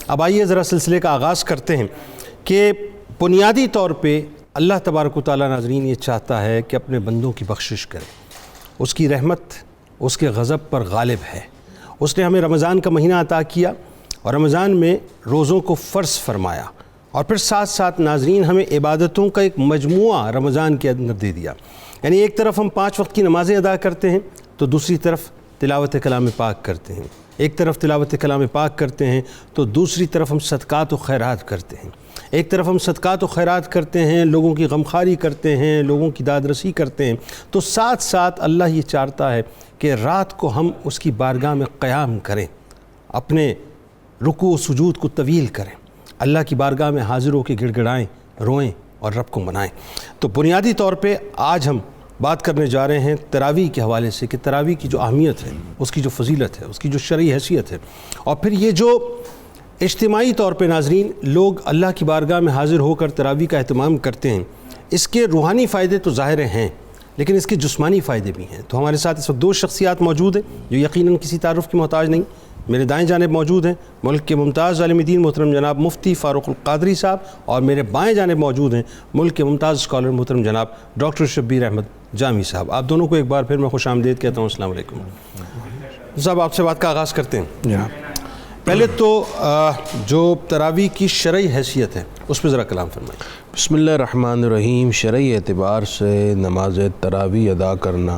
اب آئیے ذرا سلسلے کا آغاز کرتے ہیں کہ بنیادی طور پہ اللہ تبارک و تعالیٰ ناظرین یہ چاہتا ہے کہ اپنے بندوں کی بخشش کرے. اس کی رحمت اس کے غضب پر غالب ہے. اس نے ہمیں رمضان کا مہینہ عطا کیا اور رمضان میں روزوں کو فرض فرمایا اور پھر ساتھ ساتھ ناظرین ہمیں عبادتوں کا ایک مجموعہ رمضان کے اندر دے دیا. یعنی ایک طرف ہم 5 وقت کی نمازیں ادا کرتے ہیں تو دوسری طرف تلاوت کلام پاک کرتے ہیں. ایک طرف تلاوت کلام پاک کرتے ہیں تو دوسری طرف ہم صدقات و خیرات کرتے ہیں. ایک طرف ہم صدقات و خیرات کرتے ہیں، لوگوں کی غمخواری کرتے ہیں، لوگوں کی داد رسی کرتے ہیں، تو ساتھ ساتھ اللہ یہ چاہتا ہے کہ رات کو ہم اس کی بارگاہ میں قیام کریں، اپنے رکوع و سجود کو طویل کریں، اللہ کی بارگاہ میں حاضر ہو کے گڑ گڑائیں، روئیں اور رب کو منائیں. تو بنیادی طور پہ آج ہم بات کرنے جا رہے ہیں تراویح کے حوالے سے کہ تراویح کی جو اہمیت ہے، اس کی جو فضیلت ہے، اس کی جو شرعی حیثیت ہے، اور پھر یہ جو اجتماعی طور پہ ناظرین لوگ اللہ کی بارگاہ میں حاضر ہو کر تراویح کا اہتمام کرتے ہیں، اس کے روحانی فائدے تو ظاہر ہیں لیکن اس کے جسمانی فائدے بھی ہیں. تو ہمارے ساتھ اس وقت 2 شخصیات موجود ہیں جو یقیناً کسی تعارف کی محتاج نہیں. میرے دائیں جانب موجود ہیں ملک کے ممتاز عالم دین محترم جناب مفتی فاروق القادری صاحب، اور میرے بائیں جانب موجود ہیں ملک کے ممتاز اسکالر محترم جناب ڈاکٹر شبیر احمد جامی صاحب. آپ دونوں کو ایک بار پھر میں خوش آمدید کہتا ہوں. السلام علیکم صاحب. آپ سے بات کا آغاز کرتے ہیں. پہلے تو جو تراویح کی شرعی حیثیت ہے اس پہ ذرا کلام فرمائیں. بسم اللہ الرحمن الرحیم. شرعی اعتبار سے نماز تراویح ادا کرنا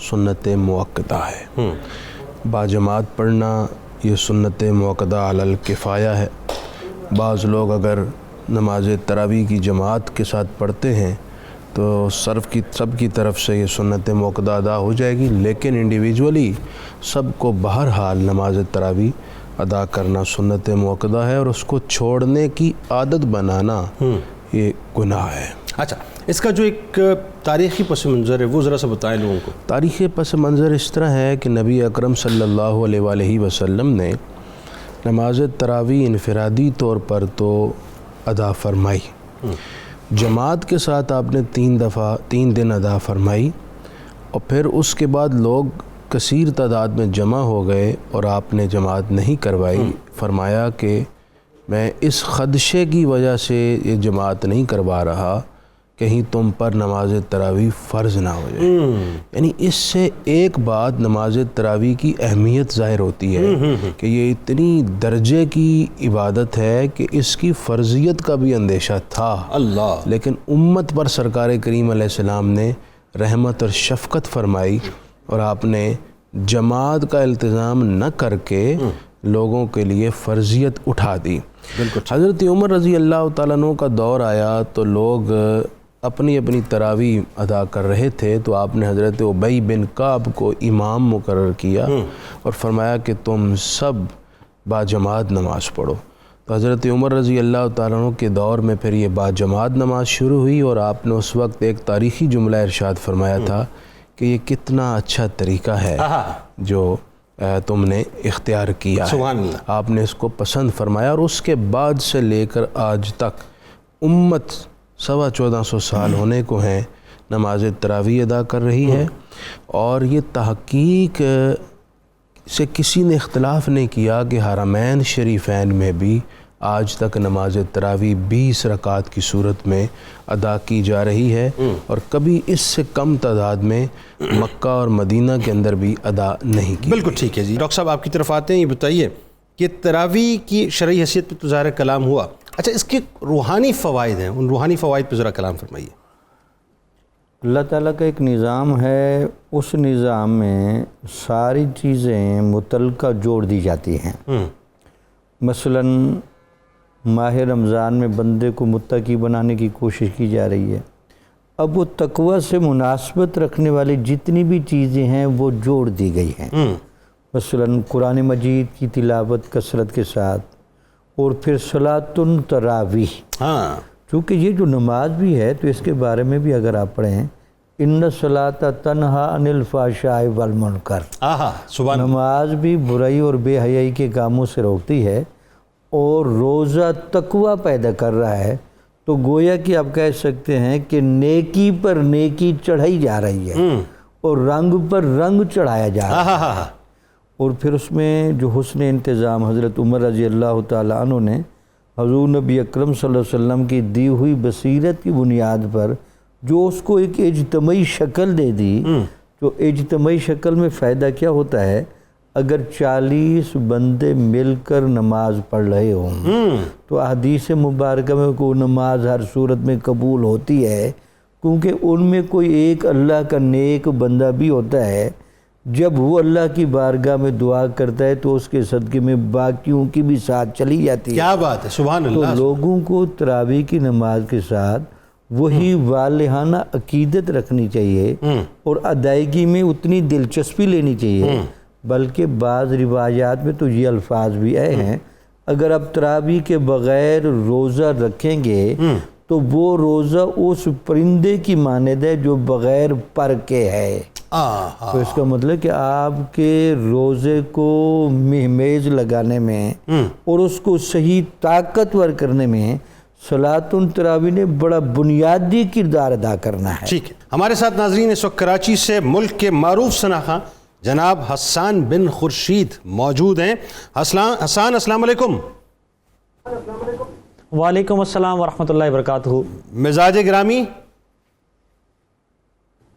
سنت موقتہ ہے. باجماعت پڑھنا یہ سنت موقتہ علی الکفایہ ہے. بعض لوگ اگر نماز تراویح کی جماعت کے ساتھ پڑھتے ہیں تو سب کی طرف سے یہ سنت موقتہ ادا ہو جائے گی، لیکن انڈیویجولی سب کو بہرحال نماز تراویح ادا کرنا سنت موقتہ ہے، اور اس کو چھوڑنے کی عادت بنانا یہ گناہ ہے. اچھا، اس کا جو ایک تاریخی پس منظر ہے وہ ذرا سا بتائیں لوگوں کو. تاریخی پس منظر اس طرح ہے کہ نبی اکرم صلی اللہ علیہ وآلہ وسلم نے نماز تراویح انفرادی طور پر تو ادا فرمائی، جماعت کے ساتھ آپ نے 3 دن ادا فرمائی، اور پھر اس کے بعد لوگ کثیر تعداد میں جمع ہو گئے اور آپ نے جماعت نہیں کروائی. فرمایا کہ میں اس خدشے کی وجہ سے یہ جماعت نہیں کروا رہا کہیں تم پر نماز تراویح فرض نہ ہو جائے. یعنی اس سے ایک بات نماز تراویح کی اہمیت ظاہر ہوتی ہے کہ یہ اتنی درجے کی عبادت ہے کہ اس کی فرضیت کا بھی اندیشہ تھا اللہ، لیکن امت پر سرکار کریم علیہ السلام نے رحمت اور شفقت فرمائی اور آپ نے جماعت کا التزام نہ کر کے لوگوں کے لیے فرضیت اٹھا دی. حضرت عمر رضی اللہ تعالیٰ عنہ کا دور آیا تو لوگ اپنی اپنی تراویح ادا کر رہے تھے، تو آپ نے حضرت ابی بن کعب کو امام مقرر کیا اور فرمایا کہ تم سب باجماعت نماز پڑھو. تو حضرت عمر رضی اللہ تعالیٰ عنہ کے دور میں پھر یہ باجماعت نماز شروع ہوئی، اور آپ نے اس وقت ایک تاریخی جملہ ارشاد فرمایا تھا کہ یہ کتنا اچھا طریقہ ہے جو تم نے اختیار کیا سبحان ہے. اللہ. آپ نے اس کو پسند فرمایا، اور اس کے بعد سے لے کر آج تک امت 1450 سال ہونے کو ہیں نماز تراویح ادا کر رہی ہے، اور یہ تحقیق سے کسی نے اختلاف نہیں کیا کہ حرمین شریفین میں بھی آج تک نماز تراویح 20 رکعت کی صورت میں ادا کی جا رہی ہے، اور کبھی اس سے کم تعداد میں مکہ اور مدینہ کے اندر بھی ادا نہیں کی. بالکل ٹھیک ہے جی. ڈاکٹر صاحب آپ کی طرف آتے ہیں، یہ بتائیے کہ تراویح کی شرعی حیثیت پہ تو ظاہر کلام ہوا، اچھا اس کے روحانی فوائد ہیں، ان روحانی فوائد پہ ذرا کلام فرمائیے. اللہ تعالیٰ کا ایک نظام ہے، اس نظام میں ساری چیزیں متعلقہ جوڑ دی جاتی ہیں. مثلاً ماہ رمضان میں بندے کو متقی بنانے کی کوشش کی جا رہی ہے. اب وہ تقوی سے مناسبت رکھنے والی جتنی بھی چیزیں ہیں وہ جوڑ دی گئی ہیں. مثلاً قرآن مجید کی تلاوت کثرت کے ساتھ، اور پھر صلاۃ التراویح. چونکہ یہ جو نماز بھی ہے تو اس کے بارے میں بھی اگر آپ پڑھیں، ان الصلاۃ تنہا عن الفحشاء والمنکر، نماز بھی برائی اور بے حیائی کے کاموں سے روکتی ہے، اور روزہ تقوی پیدا کر رہا ہے. تو گویا کہ آپ کہہ سکتے ہیں کہ نیکی پر نیکی چڑھائی جا رہی ہے اور رنگ پر رنگ چڑھایا جا رہا ہے. اور پھر اس میں جو حسن انتظام حضرت عمر رضی اللہ تعالیٰ عنہ نے حضور نبی اکرم صلی اللہ علیہ وسلم کی دی ہوئی بصیرت کی بنیاد پر جو اس کو ایک اجتماعی شکل دے دی. جو اجتماعی شکل میں فائدہ کیا ہوتا ہے، اگر 40 بندے مل کر نماز پڑھ رہے ہوں تو احادیث مبارکہ میں کوئی نماز ہر صورت میں قبول ہوتی ہے، کیونکہ ان میں کوئی ایک اللہ کا نیک بندہ بھی ہوتا ہے. جب وہ اللہ کی بارگاہ میں دعا کرتا ہے تو اس کے صدقے میں باقیوں کی بھی ساتھ چلی جاتی ہے. کیا بات ہے، سبحان اللہ. تو لوگوں کو تراویح کی نماز کے ساتھ وہی والہانہ عقیدت رکھنی چاہیے اور ادائیگی میں اتنی دلچسپی لینی چاہیے. بلکہ بعض روایات میں تو یہ الفاظ بھی آئے ہیں، اگر آپ تراویح کے بغیر روزہ رکھیں گے تو وہ روزہ اس پرندے کی مانند ہے جو بغیر پر کے ہے. تو اس کا مطلب کہ آپ کے روزے کو مہمیز لگانے میں اور اس کو صحیح طاقتور کرنے میں صلاۃ التراویح نے بڑا بنیادی کردار ادا کرنا ہے. ٹھیک ہے. ہمارے ساتھ ناظرین اس وقت کراچی سے ملک کے معروف صناخواں جناب حسان بن خورشید موجود ہیں. حسان السلام علیکم. وعلیکم السلام ورحمۃ اللہ وبرکاتہ. مزاج گرامی؟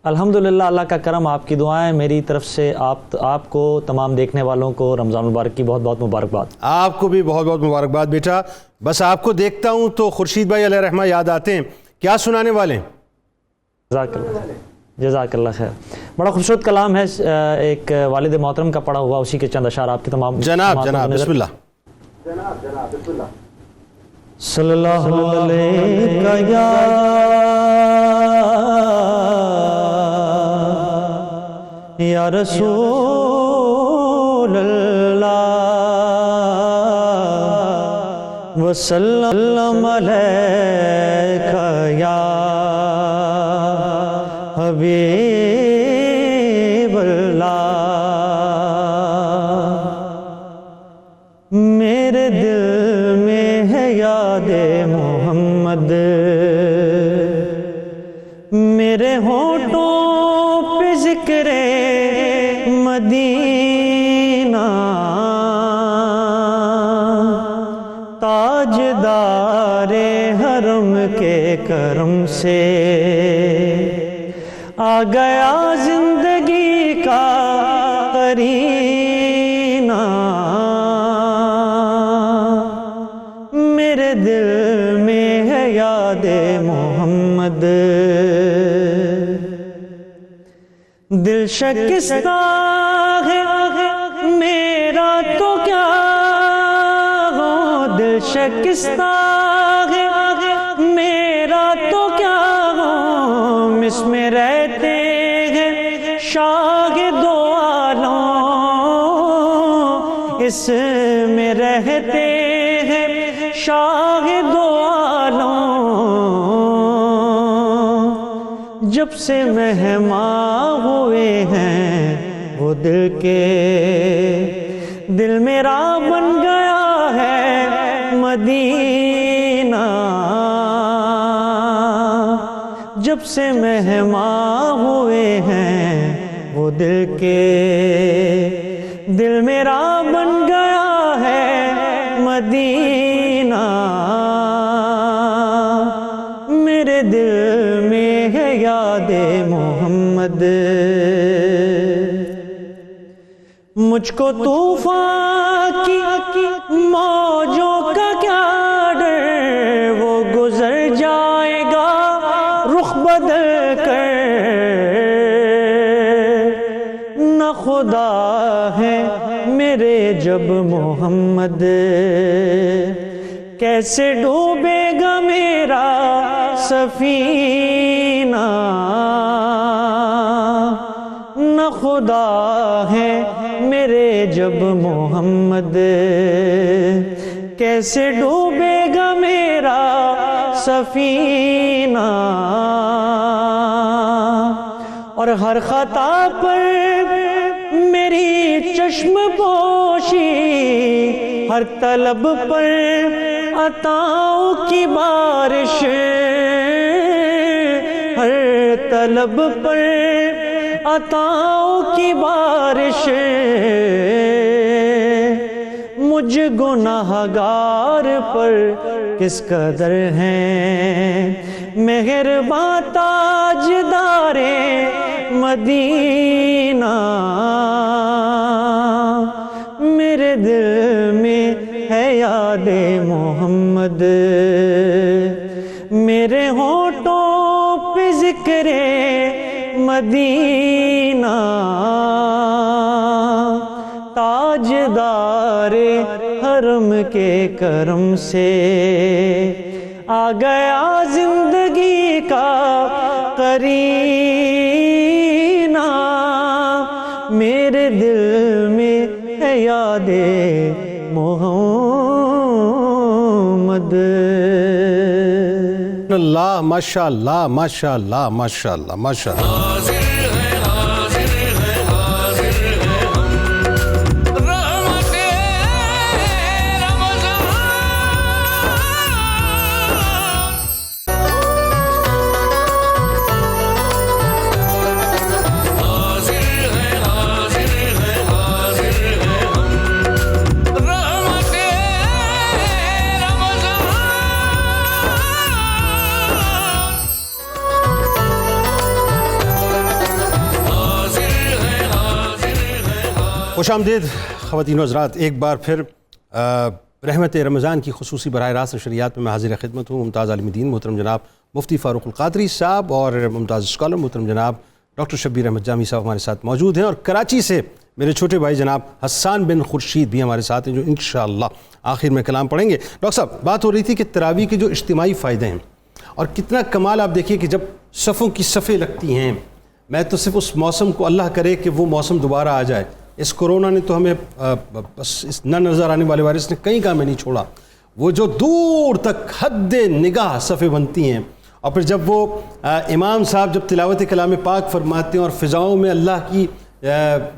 الحمدللہ، اللہ کا کرم، آپ کی دعائیں، میری طرف سے آپ کو تمام دیکھنے والوں کو رمضان المبارک کی بہت بہت مبارکباد. آپ کو بھی بہت بہت مبارکباد بیٹا. بس آپ کو دیکھتا ہوں تو خورشید بھائی علیہ رحمہ یاد آتے ہیں. کیا سنانے والے ہیں؟ جزاک اللہ خیر. بڑا خوبصورت کلام ہے، ایک والد محترم کا پڑھا ہوا، اسی کے چند اشعار آپ کے تمام جناب بسم اللہ. صلی اللہ علیہ یا رسول اللہ وسلم علیکہ یا حبیب اللہ. میرے دل میں ہے یاد محمد، میرے ہونٹوں پہ ذکر مدینہ، تاجدار حرم کے کرم سے آ گیا زندگی کا قرینہ، میرے دل میں ہے یاد محمد، دل شکستہ ہے میرا تو کیا ہو، دل شکستہ ہے میرا تو کیا ہو، مس میں رہتے ہیں شاہ دو عالم، اس میں رہتے ہیں شاہ دو عالم، جب سے مہمان ہوئے ہیں وہ دل کے، دل میرا بن گیا ہے مدینہ، جب سے مہمان ہوئے ہیں وہ دل کے، دل میرا بن گیا ہے مدینہ، میرے دل میں ہے یاد محمد، مجھ کو طوفان کی موجوں کا کیا ڈر، وہ گزر جائے گا رخ بدل کر، نہ خدا ہے میرے جب محمد، کیسے ڈوبے گا میرا سفینہ، نہ خدا ہے میرے جب محمد، کیسے ڈوبے گا میرا سفینہ، اور ہر خطا پر میری چشم پوشی، ہر طلب پر عطاؤں کی بارش، ہر طلب پر عطاؤں کی بارش، مجھ گناہگار پر کس قدر ہیں مہرباں تاجدار مدینہ، میرے دل میں ہے یاد محمد، میرے ہونٹوں پہ ذکر مدینہ، تاجدار حرم کے کرم سے آ گیا زندگی کا قرینہ، میرے دل میں ہے یاد محمد۔ اللہ ماشاء اللہ ماشاء اللہ ماشاء اللہ ماشاء اللہ۔ خوش آمدید خواتین و حضرات، ایک بار پھر رحمت رمضان کی خصوصی براہ راست نشریات میں حاضر خدمت ہوں۔ ممتاز عالم دین محترم جناب مفتی فاروق القادری صاحب اور ممتاز اسکالر محترم جناب ڈاکٹر شبیر احمد جامی صاحب ہمارے ساتھ موجود ہیں، اور کراچی سے میرے چھوٹے بھائی جناب حسان بن خورشید بھی ہمارے ساتھ ہیں، جو انشاءاللہ آخر میں کلام پڑھیں گے۔ ڈاکٹر صاحب، بات ہو رہی تھی کہ تراویح کے جو اجتماعی فائدے ہیں، اور کتنا کمال آپ دیکھیے کہ جب صفوں کی صفیں لگتی ہیں، میں تو صرف اس موسم کو اللہ کرے کہ وہ موسم دوبارہ آ جائے۔ اس کورونا نے تو ہمیں بس اس نہ نظر آنے والے وائرس نے کہیں کام میں نہیں چھوڑا۔ وہ جو دور تک حد نگاہ صفیں بنتی ہیں، اور پھر جب وہ امام صاحب جب تلاوت کلام پاک فرماتے ہیں اور فضاؤں میں اللہ کی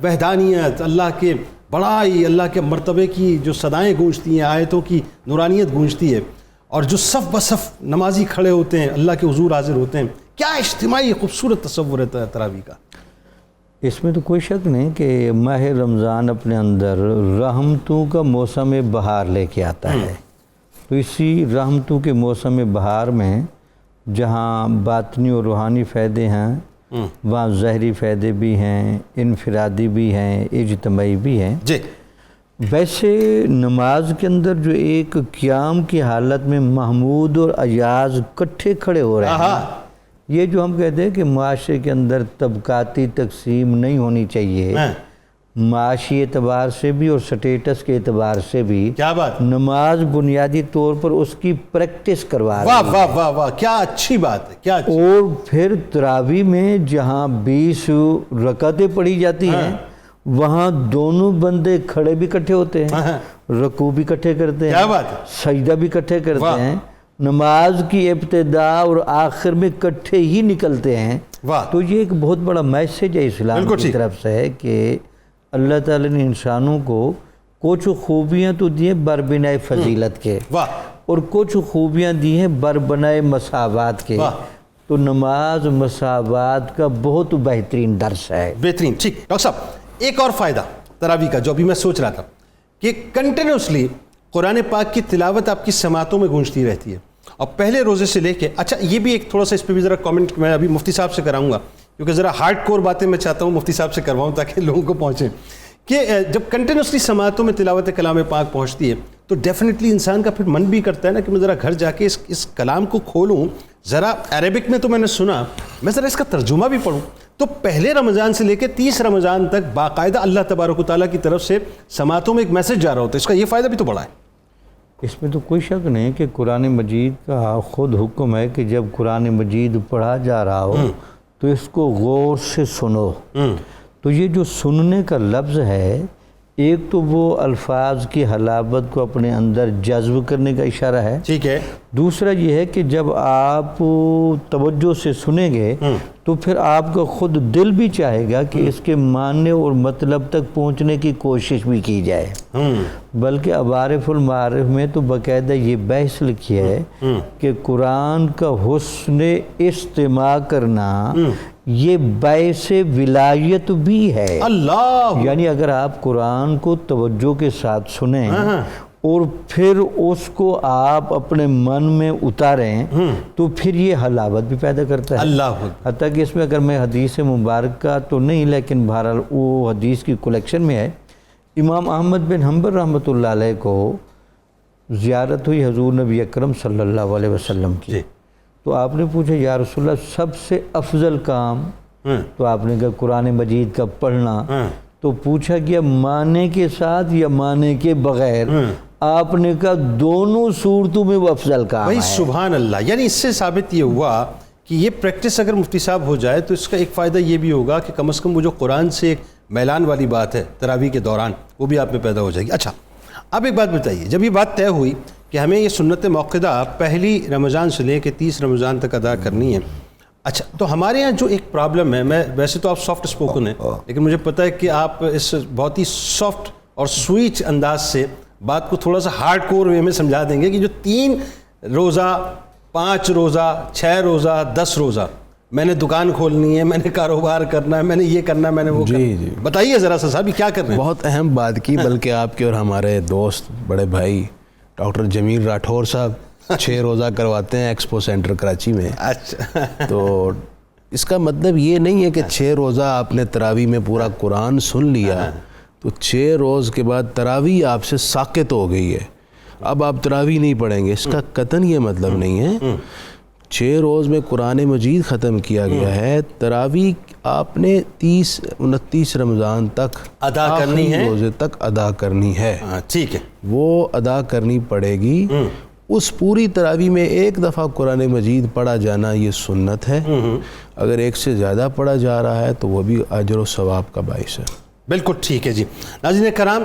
وحدانیت، اللہ کے بڑائی، اللہ کے مرتبے کی جو صدائیں گونجتی ہیں، آیتوں کی نورانیت گونجتی ہے، اور جو صف بصف نمازی کھڑے ہوتے ہیں، اللہ کے حضور حاضر ہوتے ہیں، کیا اجتماعی خوبصورت تصور ہے تراویح کا۔ اس میں تو کوئی شک نہیں کہ ماہ رمضان اپنے اندر رحمتوں کا موسم بہار لے کے آتا ہے، تو اسی رحمتوں کے موسم بہار میں جہاں باطنی اور روحانی فائدے ہیں وہاں ظاہری فائدے بھی ہیں، انفرادی بھی ہیں، اجتماعی بھی ہیں. جی ویسے نماز کے اندر جو ایک قیام کی حالت میں محمود اور ایاز کٹھے کھڑے ہو رہے ہیں، یہ جو ہم کہتے ہیں کہ معاشرے کے اندر طبقاتی تقسیم نہیں ہونی چاہیے، معاشی اعتبار سے بھی اور سٹیٹس کے اعتبار سے بھی، کیا بات، نماز بنیادی طور پر اس کی پریکٹس کروا رہی ہے. واہ واہ واہ واہ، کیا اچھی بات ہے، کیا اچھی. اور پھر تراویح میں جہاں 20 رکعتیں پڑھی جاتی ہیں وہاں دونوں بندے کھڑے بھی کٹھے ہوتے ہیں، رکوع بھی کٹھے کرتے ہیں، کیا بات ہے، سجدہ بھی کٹھے کرتے ہیں، نماز کی ابتدا اور آخر میں کٹھے ہی نکلتے ہیں. تو یہ ایک بہت بڑا میسیج ہے اسلام کی طرف سے کہ اللہ تعالی نے انسانوں کو کچھ خوبیاں تو دی ہیں بربنائے فضیلت کے، اور کچھ خوبیاں دی ہیں بربنائے مساوات کے. تو نماز مساوات کا بہت بہترین درس ہے. بہترین. ٹھیک ڈاکٹر صاحب، ایک اور فائدہ تراویح کا جو ابھی میں سوچ رہا تھا کہ کنٹینیوسلی قرآن پاک کی تلاوت آپ کی سماعتوں میں گونجتی رہتی ہے، اور پہلے روزے سے لے کے، اچھا یہ بھی ایک تھوڑا سا اس پہ بھی ذرا کامنٹ میں ابھی مفتی صاحب سے کراؤں گا، کیونکہ ذرا ہارڈ کور باتیں میں چاہتا ہوں مفتی صاحب سے کرواؤں تاکہ لوگوں کو پہنچیں، کہ جب کنٹینیوسلی سماعتوں میں تلاوت کلام پاک پہنچتی ہے تو ڈیفینیٹلی انسان کا پھر من بھی کرتا ہے نا کہ میں ذرا گھر جا کے اس کلام کو کھولوں، ذرا عربک میں تو میں نے سنا، میں ذرا اس کا ترجمہ بھی پڑھوں. تو پہلے رمضان سے لے کے 30 رمضان تک باقاعدہ اللہ تبارک و تعالیٰ کی طرف سے سماعتوں میں ایک میسج جا رہا ہوتا ہے، اس کا یہ فائدہ بھی تو بڑا ہے. اس میں تو کوئی شک نہیں کہ قرآن مجید کا خود حکم ہے کہ جب قرآن مجید پڑھا جا رہا ہو تو اس کو غور سے سنو. تو یہ جو سننے کا لفظ ہے، ایک تو وہ الفاظ کی حلاوت کو اپنے اندر جذب کرنے کا اشارہ ہے، ٹھیک ہے. دوسرا یہ ہے کہ جب آپ توجہ سے سنیں گے تو پھر آپ کا خود دل بھی چاہے گا کہ اس کے معنی اور مطلب تک پہنچنے کی کوشش بھی کی جائے. بلکہ عوارف المعارف میں تو باقاعدہ یہ بحث لکھی ہے کہ قرآن کا حسن استماع کرنا یہ باعث ولایت بھی ہے. اللہ، یعنی اگر آپ قرآن کو توجہ کے ساتھ سنیں اور پھر اس کو آپ اپنے من میں اتاریں تو پھر یہ حلاوت بھی پیدا کرتا ہے. اللہ، حتیٰ کہ اس میں اگر میں حدیث مبارکہ تو نہیں لیکن بہرحال وہ حدیث کی کلیکشن میں ہے، امام احمد بن حنبل رحمۃ اللہ علیہ کو زیارت ہوئی حضور نبی اکرم صلی اللہ علیہ وسلم کی. تو آپ نے پوچھا یا رسول اللہ سب سے افضل کام، تو آپ نے کہا قرآن مجید کا پڑھنا. تو پوچھا گیا معنی کے ساتھ یا معنی کے بغیر؟ آپ نے کہا دونوں صورتوں میں وہ افضل کام ہے. سبحان اللہ. یعنی اس سے ثابت یہ ہوا کہ یہ پریکٹس اگر مفتی صاحب ہو جائے تو اس کا ایک فائدہ یہ بھی ہوگا کہ کم از کم وہ جو قرآن سے ایک میلان والی بات ہے تراویح کے دوران وہ بھی آپ میں پیدا ہو جائے گی. اچھا اب ایک بات بتائیے، جب یہ بات طے ہوئی کہ ہمیں یہ سنت موقدہ پہلی رمضان سے لے کے 30 رمضان تک ادا کرنی ہے، اچھا تو ہمارے یہاں جو ایک پرابلم ہے، میں ویسے تو آپ سافٹ اسپوکن ہیں لیکن مجھے پتہ ہے کہ آپ اس بہت ہی سافٹ اور سویٹ انداز سے بات کو تھوڑا سا ہارڈ کور وے میں سمجھا دیں گے کہ جو 3 روزہ 5 روزہ 6 روزہ 10 روزہ میں نے دکان کھولنی ہے، میں نے کاروبار کرنا ہے، میں نے یہ کرنا ہے، میں نے وہ کرنا. بتائیے ذرا سا صاحب کیا کر رہے ہیں. بہت اہم بات کی، بلکہ آپ کے اور ہمارے دوست بڑے بھائی ڈاکٹر جمیل راٹھور صاحب 6 روزہ کرواتے ہیں ایکسپو سینٹر کراچی میں. اچھا تو اس کا مطلب یہ نہیں ہے کہ 6 روزہ آپ نے تراویح میں پورا قرآن سن لیا تو 6 روز کے بعد تراویح آپ سے ساقط ہو گئی ہے، اب آپ تراویح نہیں پڑھیں گے. اس کا قطعاً یہ مطلب نہیں ہے. 6 روز میں قرآن مجید ختم کیا گیا ہے، تراویح آپ نے 29 رمضان تک ادا کرنی ہے، روزے تک ادا کرنی ہے. ٹھیک ہے، وہ ادا کرنی پڑے گی. اس پوری تراویح میں ایک دفعہ قرآن مجید پڑھا جانا یہ سنت ہے. اگر ایک سے زیادہ پڑھا جا رہا ہے تو وہ بھی اجر و ثواب کا باعث ہے. بالکل ٹھیک ہے جی. ناظرین کرام،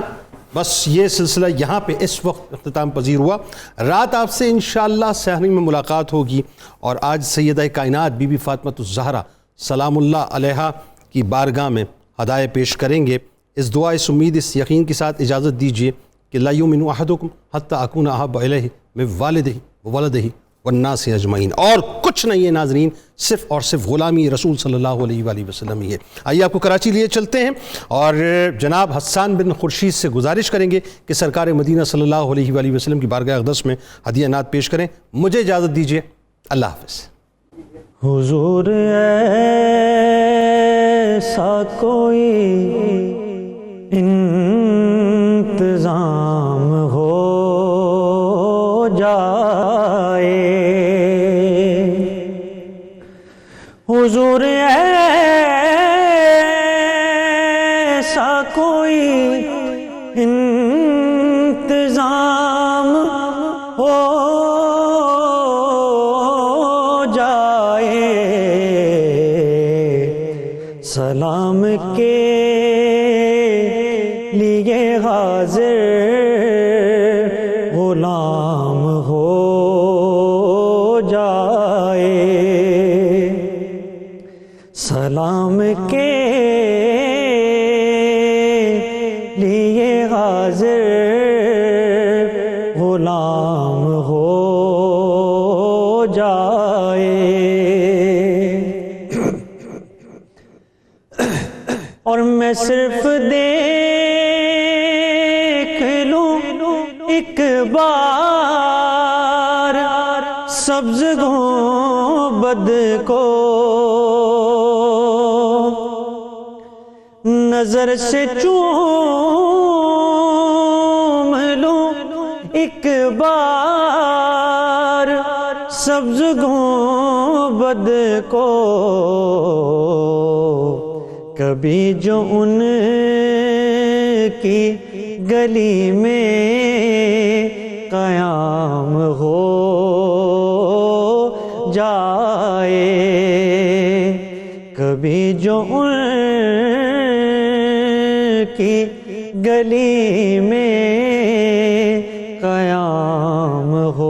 بس یہ سلسلہ یہاں پہ اس وقت اختتام پذیر ہوا. رات آپ سے انشاءاللہ سحری میں ملاقات ہوگی اور آج سیدہ کائنات بی بی فاطمۃ الزہرا سلام اللہ علیہا کی بارگاہ میں ہدایت پیش کریں گے. اس دعا، اس امید، اس یقین کے ساتھ اجازت دیجیے کہ لا یؤمن احدکم حتی اکون احب الیہ من والدہ وولدہ والناس اجمعین. اور کچھ نہیں ہے ناظرین، صرف اور صرف غلامی رسول صلی اللہ علیہ وآلہ وسلم ہی ہے. آئیے آپ کو کراچی لیے چلتے ہیں اور جناب حسان بن خورشید سے گزارش کریں گے کہ سرکار مدینہ صلی اللہ علیہ وآلہ وسلم کی بارگاہ اقدس میں ہدیہ نعت پیش کریں. مجھے اجازت دیجیے، اللہ حافظ. حضور ایسا کوئی انتظام ہو جائے، حضور ایسا کوئی انتظام ہو جائے، سلام کے لیے حاضر غلام ہو جائے، سلام کے لیے حاضر غلام ہو جائے. اور میں صرف دیکھ لوں ایک بار سبز گنبد کو، نظر سے چوم لوں ایک بار سبز گنبد کو، کبھی جو ان کی گلی میں قیام ہو جائے، کبھی جو ان کی گلی میں قیام ہو